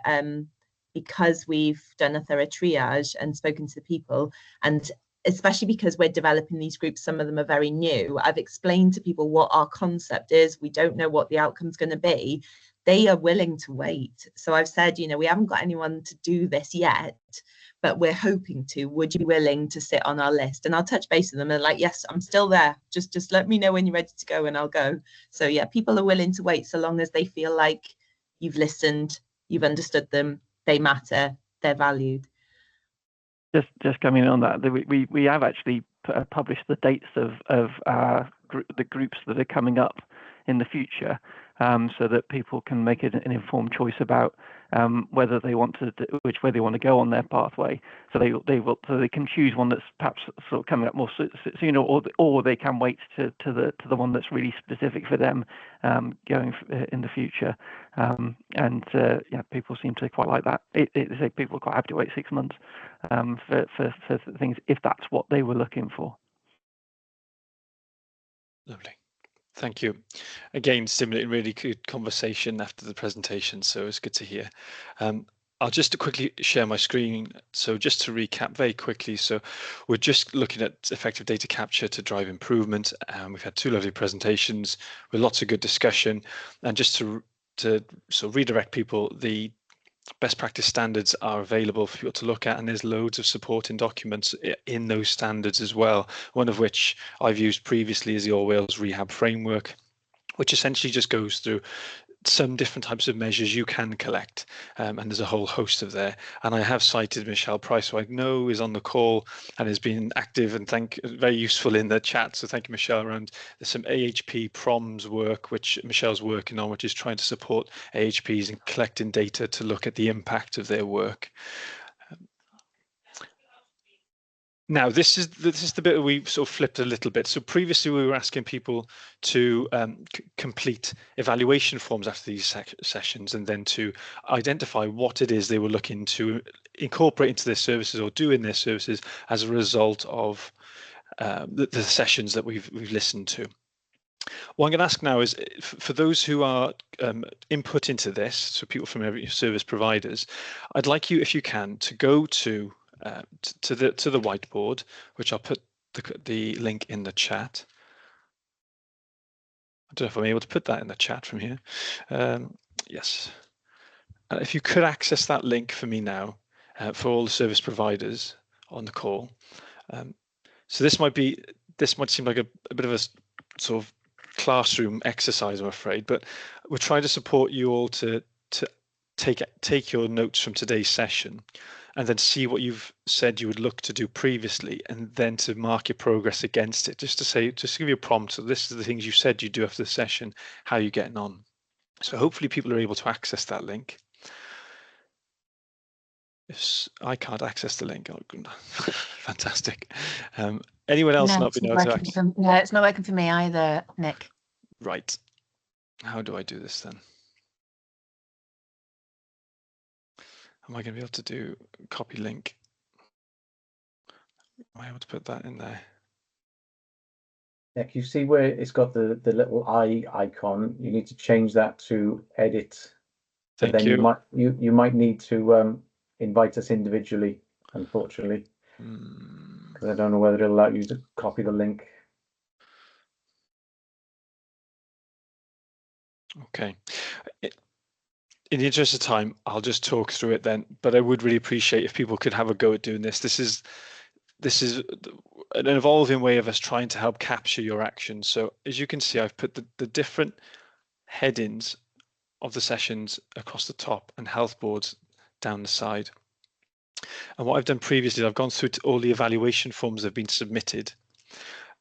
because we've done a thorough triage and spoken to the people, and especially because we're developing these groups, some of them are very new, I've explained to people what our concept is. We don't know what the outcome's going to be. They are willing to wait. So I've said, you know, we haven't got anyone to do this yet, but we're hoping to. Would you be willing to sit on our list? And I'll touch base with them, and like, yes, I'm still there. Just let me know when you're ready to go and I'll go. So yeah, people are willing to wait so long as they feel like you've listened, you've understood them, they matter, they're valued. Just coming on that, we have actually published the dates of the groups that are coming up in the future, so that people can make an informed choice about whether they want to, which way they want to go on their pathway. So they can choose one that's perhaps sort of coming up more sooner, or they can wait to the one that's really specific for them going in the future. Yeah, people seem to quite like that. People are quite happy to wait 6 months for things if that's what they were looking for. Lovely. Thank you. Again, stimulating really good conversation after the presentation, so it's good to hear. I'll just quickly share my screen. So just to recap very quickly, so we're just looking at effective data capture to drive improvement. We've had 2 lovely presentations with lots of good discussion. And just to sort of redirect people, the best practice standards are available for people to look at, and there's loads of supporting documents in those standards as well. One of which I've used previously is the All Wales Rehab Framework, which essentially just goes through some different types of measures you can collect, and there's a whole host of there. And I have cited Michelle Price, who I know is on the call and has been active and very useful in the chat. So thank you, Michelle. Around there's some AHP PROMS work which Michelle's working on, which is trying to support AHPs in collecting data to look at the impact of their work. Now, this is the bit where we sort of flipped a little bit. So previously we were asking people to complete evaluation forms after these sessions, and then to identify what it is they were looking to incorporate into their services or do in their services as a result of the sessions that we've listened to. What I'm going to ask now is, for those who are input into this, so people from every service providers, I'd like you, if you can, to go to the whiteboard, which I'll put the link in the chat. I don't know if I'm able to put that in the chat from here. Yes. If you could access that link for me now, for all the service providers on the call. So this might seem like a bit of a sort of classroom exercise, I'm afraid, but we're trying to support you all to take your notes from today's session, and then see what you've said you would look to do previously, and then to mark your progress against it, just to give you a prompt. So this is the things you said you do after the session, how are you getting on? So hopefully people are able to access that link. If I can't access the link, fantastic. Anyone else not being able to access? No, it's not working for me either, Nick. Right. How do I do this then? Am I going to be able to do copy link? Am I able to put that in there? Nick, you see where it's got the little eye icon? You need to change that to edit. But then you might need to invite us individually, unfortunately, because I don't know whether it'll allow you to copy the link. Okay. In the interest of time, I'll just talk through it then, but I would really appreciate if people could have a go at doing this. This is an evolving way of us trying to help capture your actions. So as you can see, I've put the different headings of the sessions across the top and health boards down the side. And what I've done previously, I've gone through to all the evaluation forms that have been submitted,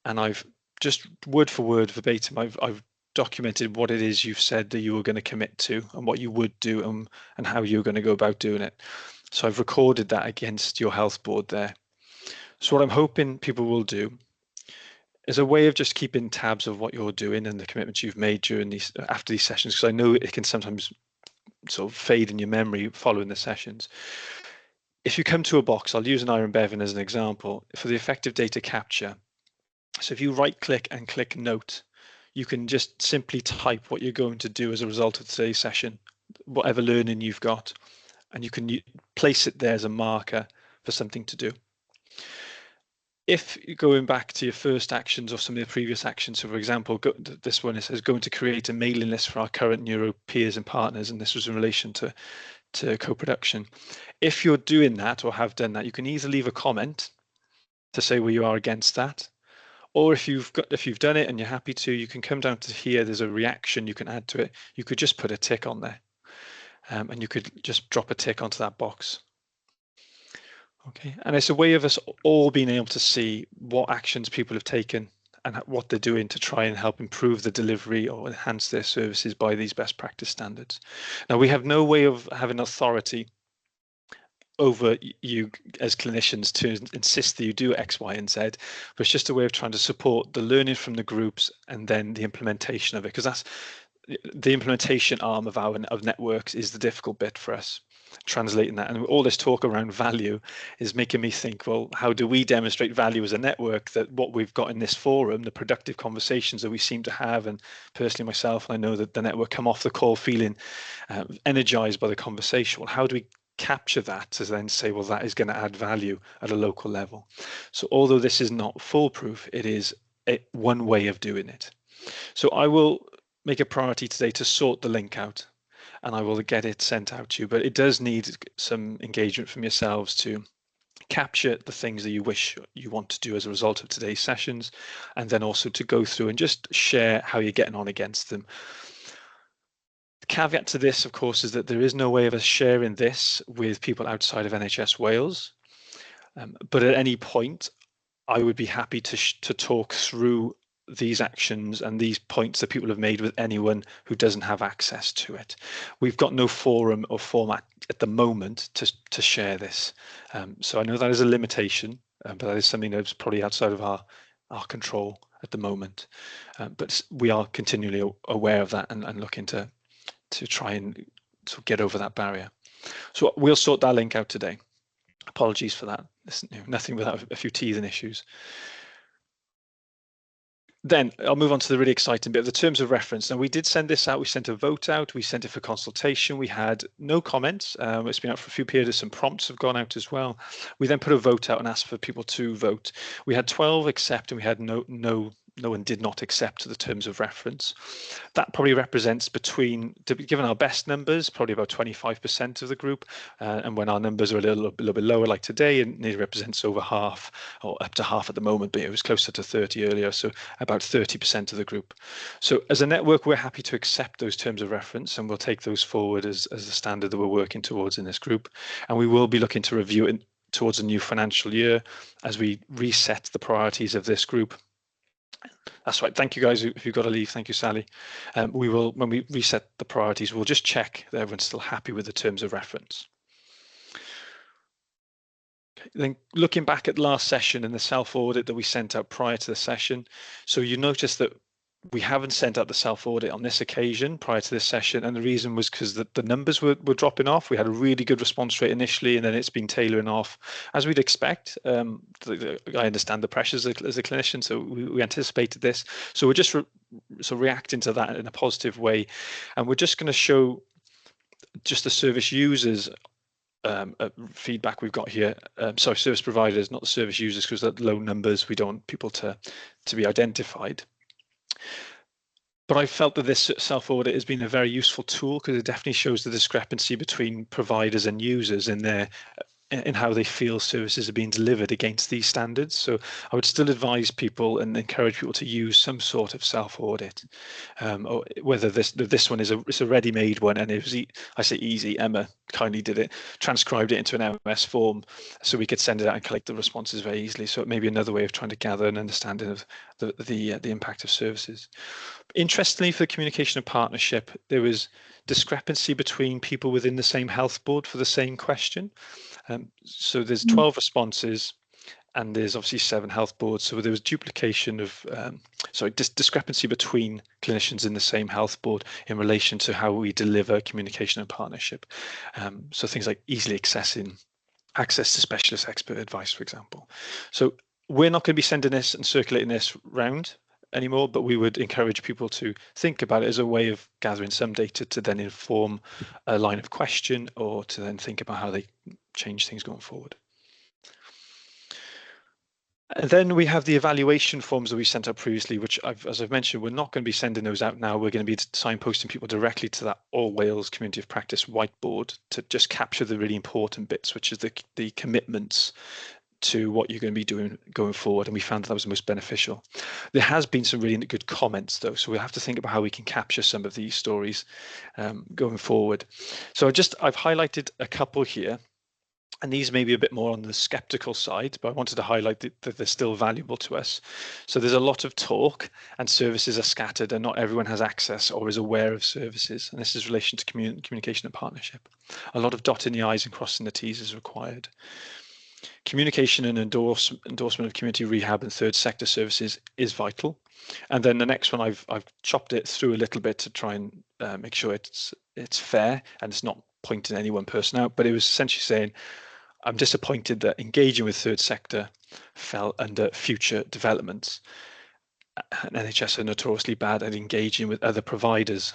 and I've just word for word, verbatim, I've documented what it is you've said that you were going to commit to and what you would do and how you're going to go about doing it. So I've recorded that against your health board there. So what I'm hoping people will do is a way of just keeping tabs of what you're doing and the commitments you've made during these, after these sessions, because I know it can sometimes sort of fade in your memory following the sessions. If you come to a box, I'll use an Iron Bevan as an example for the effective data capture. So if you right click and click note, you can just simply type what you're going to do as a result of today's session, whatever learning you've got, and you can place it there as a marker for something to do. If you're going back to your first actions or some of the previous actions, so for example, this one, it says going to create a mailing list for our current neuro peers and partners, and this was in relation to co-production. If you're doing that or have done that, you can either leave a comment to say where you are against that, or if you've done it and you're happy to, you can come down to here. There's a reaction you can add to it. You could just put a tick on there, and you could just drop a tick onto that box. Okay, and it's a way of us all being able to see what actions people have taken and what they're doing to try and help improve the delivery or enhance their services by these best practice standards. Now, we have no way of having authority over you as clinicians to insist that you do X, Y, and Z, but it's just a way of trying to support the learning from the groups and then the implementation of it, because that's the implementation arm of networks is the difficult bit for us, translating that. And all this talk around value is making me think, well, how do we demonstrate value as a network, that what we've got in this forum, the productive conversations that we seem to have, and personally myself, and I know that the network come off the call feeling energized by the conversation. Well, how do we capture that to then say, well, that is going to add value at a local level? So although this is not foolproof, it is one way of doing it. So I will make a priority today to sort the link out, and I will get it sent out to you, but it does need some engagement from yourselves to capture the things that you wish you want to do as a result of today's sessions, and then also to go through and just share how you're getting on against them. The caveat to this, of course, is that there is no way of us sharing this with people outside of NHS Wales, but at any point I would be happy to talk through these actions and these points that people have made with anyone who doesn't have access to it. We've got no forum or format at the moment to share this. So I know that is a limitation, but that is something that's probably outside of our control at the moment. But we are continually aware of that and looking to try and sort of get over that barrier. So we'll sort that link out today. Apologies for that. Nothing without a few teething issues. Then I'll move on to the really exciting bit of the terms of reference. Now, we did send this out. We sent a vote out. We sent it for consultation. We had no comments. It's been out for a few periods. Some prompts have gone out as well. We then put a vote out and asked for people to vote. We had 12 accept, and we had no one did not accept the terms of reference. That probably represents between, given our best numbers, probably about 25% of the group. And when our numbers are a little bit lower, like today, it represents over half, or up to half at the moment, but it was closer to 30 earlier, so about 30% of the group. So as a network, we're happy to accept those terms of reference, and we'll take those forward as the standard that we're working towards in this group. And we will be looking to review it towards a new financial year as we reset the priorities of this group. That's right. Thank you, guys. If you've got to leave, thank you, Sally. We will, when we reset the priorities, we'll just check that everyone's still happy with the terms of reference. Okay. Then looking back at last session and the self-audit that we sent out prior to the session. So you notice that we haven't sent out the self-audit on this occasion prior to this session, and the reason was because the numbers were dropping off. We had a really good response rate initially, and then it's been tailoring off as we'd expect. I understand the pressures as a clinician, so we anticipated this. So we're just reacting to that in a positive way, and we're just going to show just the service users feedback we've got here. Sorry, service providers, not the service users, because at low numbers we don't want people to be identified. But I felt that this self-audit has been a very useful tool because it definitely shows the discrepancy between providers and users in their in how they feel services are being delivered against these standards. So I would still advise people and encourage people to use some sort of self-audit, or whether this one is a ready-made one, and it was I say easy. Emma kindly did it, transcribed it into an MS form, so we could send it out and collect the responses very easily. So it may be another way of trying to gather an understanding of the impact of services. Interestingly, for the communication and partnership, there was discrepancy between people within the same health board for the same question. So there's 12 responses, and there's obviously 7 health boards. So there was duplication of, discrepancy between clinicians in the same health board in relation to how we deliver communication and partnership. So things like easily accessing access to specialist expert advice, for example. So we're not going to be sending this and circulating this round anymore, but we would encourage people to think about it as a way of gathering some data to then inform a line of question, or to then think about how they change things going forward. And then we have the evaluation forms that we sent out previously, which as I've mentioned, we're not going to be sending those out now. We're going to be signposting people directly to that All Wales Community of Practice whiteboard to just capture the really important bits, which is the commitments to what you're going to be doing going forward. And we found that was the most beneficial. There has been some really good comments though, so we'll have to think about how we can capture some of these stories going forward. So I've highlighted a couple here, and these may be a bit more on the skeptical side, but I wanted to highlight that they're still valuable to us. So there's a lot of talk, and services are scattered, and not everyone has access or is aware of services. And this is in relation to communication and partnership. A lot of dotting the I's and crossing the T's is required. Communication and endorsement of community rehab and third sector services is vital. And then the next one, I've chopped it through a little bit to try and make sure it's fair and it's not pointing any one person out, but it was essentially saying, I'm disappointed that engaging with third sector fell under future developments. And NHS are notoriously bad at engaging with other providers,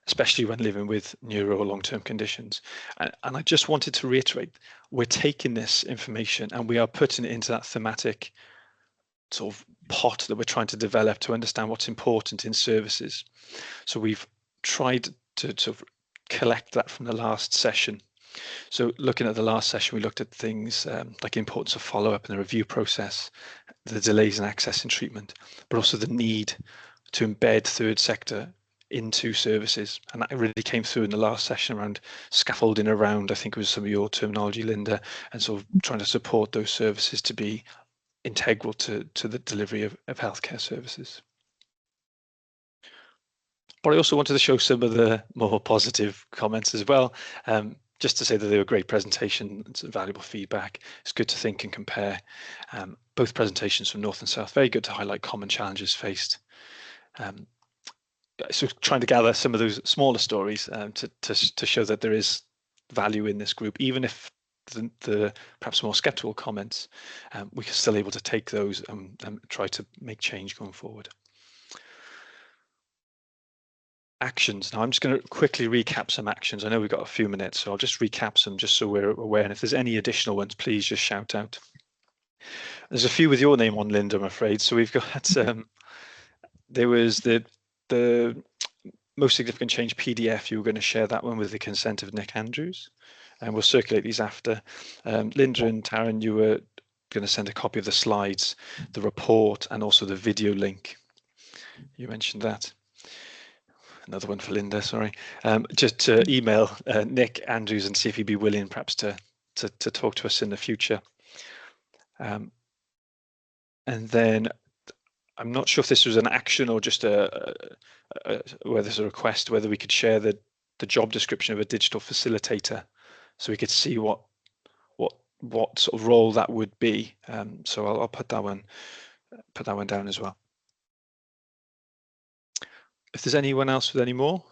especially when living with neuro or long-term conditions. And I just wanted to reiterate, we're taking this information and we are putting it into that thematic sort of pot that we're trying to develop to understand what's important in services. So we've tried to sort of collect that from the last session. So looking at the last session, we looked at things like the importance of follow-up and the review process, the delays in accessing treatment, but also the need to embed third sector into services. And that really came through in the last session around scaffolding around, I think it was some of your terminology, Linda, and sort of trying to support those services to be integral to the delivery of healthcare services. But I also wanted to show some of the more positive comments as well. Just to say that they were a great presentation, it's valuable feedback. It's good to think and compare. Both presentations from North and South, very good to highlight common challenges faced. So trying to gather some of those smaller stories to show that there is value in this group, even if the perhaps more skeptical comments, we are still able to take those and try to make change going forward. Actions. Now I'm just going to quickly recap some actions. I know we've got a few minutes, so I'll just recap some just so we're aware. And if there's any additional ones, please just shout out. There's a few with your name on, Linda, I'm afraid. So we've got there was the most significant change PDF. You were going to share that one with the consent of Nick Andrews, and we'll circulate these after. Linda and Taryn, you were going to send a copy of the slides, the report, and also the video link. You mentioned that. Another one for Linda, sorry. Just to email Nick Andrews and see if he'd be willing perhaps to talk to us in the future. And then I'm not sure if this was an action or just whether there's a request, whether we could share the job description of a digital facilitator so we could see what sort of role that would be. So I'll put that one down as well. If there's anyone else with any more.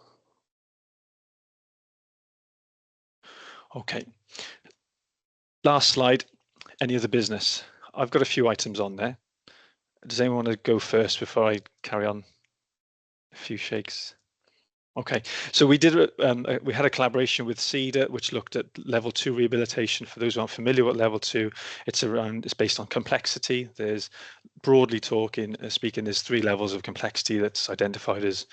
Okay. Last slide, any other business? I've got a few items on there. Does anyone want to go first before I carry on? A few shakes. Okay, so we had a collaboration with CEDA, which looked at level 2 rehabilitation. For those who aren't familiar with level 2, it's based on complexity. There's broadly speaking, there's 3 levels of complexity that's identified as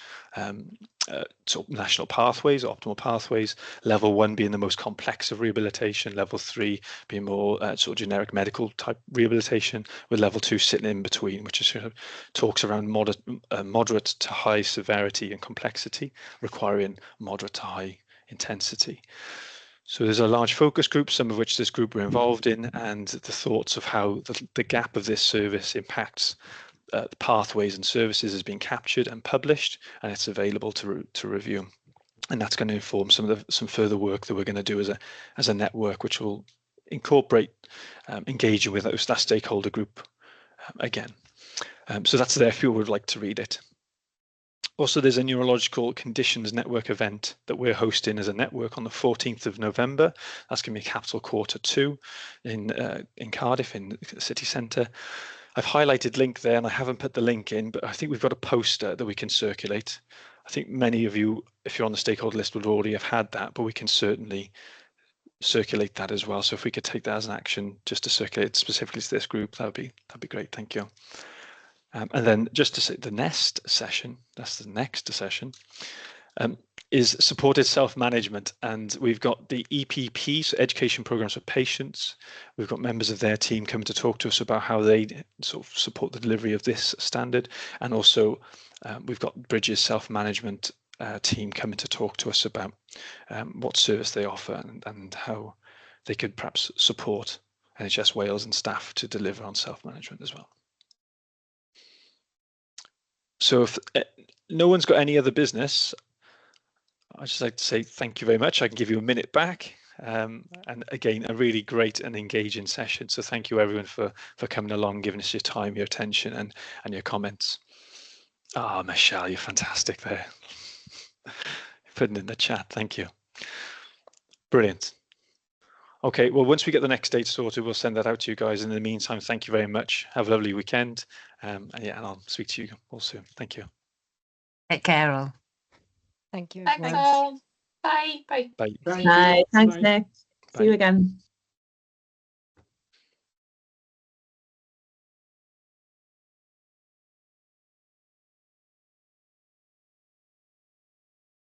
sort of national pathways, optimal pathways, level 1 being the most complex of rehabilitation, level 3 being more sort of generic medical type rehabilitation, with level 2 sitting in between, which is sort of talks around moderate to high severity and complexity, requiring moderate to high intensity. So there's a large focus group, some of which this group were involved in, and the thoughts of how the gap of this service impacts the pathways and services has been captured and published, and it's available to review. And that's going to inform some further work that we're going to do as a network, which will incorporate engaging with that stakeholder group again. So that's there if you would like to read it. Also, there's a neurological conditions network event that we're hosting as a network on the 14th of November. That's going to be Capital Quarter 2 in Cardiff, in the city centre. I've highlighted link there, and I haven't put the link in, but I think we've got a poster that we can circulate. I think many of you, if you're on the stakeholder list, would already have had that, but we can certainly circulate that as well. So if we could take that as an action just to circulate specifically to this group, that'd be great. Thank you. And then just to say, the next session, that's the next session, is supported self-management, and we've got the EPP, so education programs for patients. We've got members of their team coming to talk to us about how they sort of support the delivery of this standard, and also we've got Bridges self-management team coming to talk to us about what service they offer and how they could perhaps support NHS Wales and staff to deliver on self-management as well. So if no one's got any other business, I'd just like to say thank you very much. I can give you a minute back. And again, a really great and engaging session. So thank you everyone for coming along, giving us your time, your attention and your comments. Ah, Michelle, you're fantastic there. Putting in the chat, thank you. Brilliant. Okay, well, once we get the next date sorted, we'll send that out to you guys. In the meantime, thank you very much. Have a lovely weekend. And yeah, and I'll speak to you all soon. Thank you. Take care all. Thank you. Thanks all. Bye. Bye. Bye. Thank Bye. you. Thanks, Bye. Nick. Bye. See you again.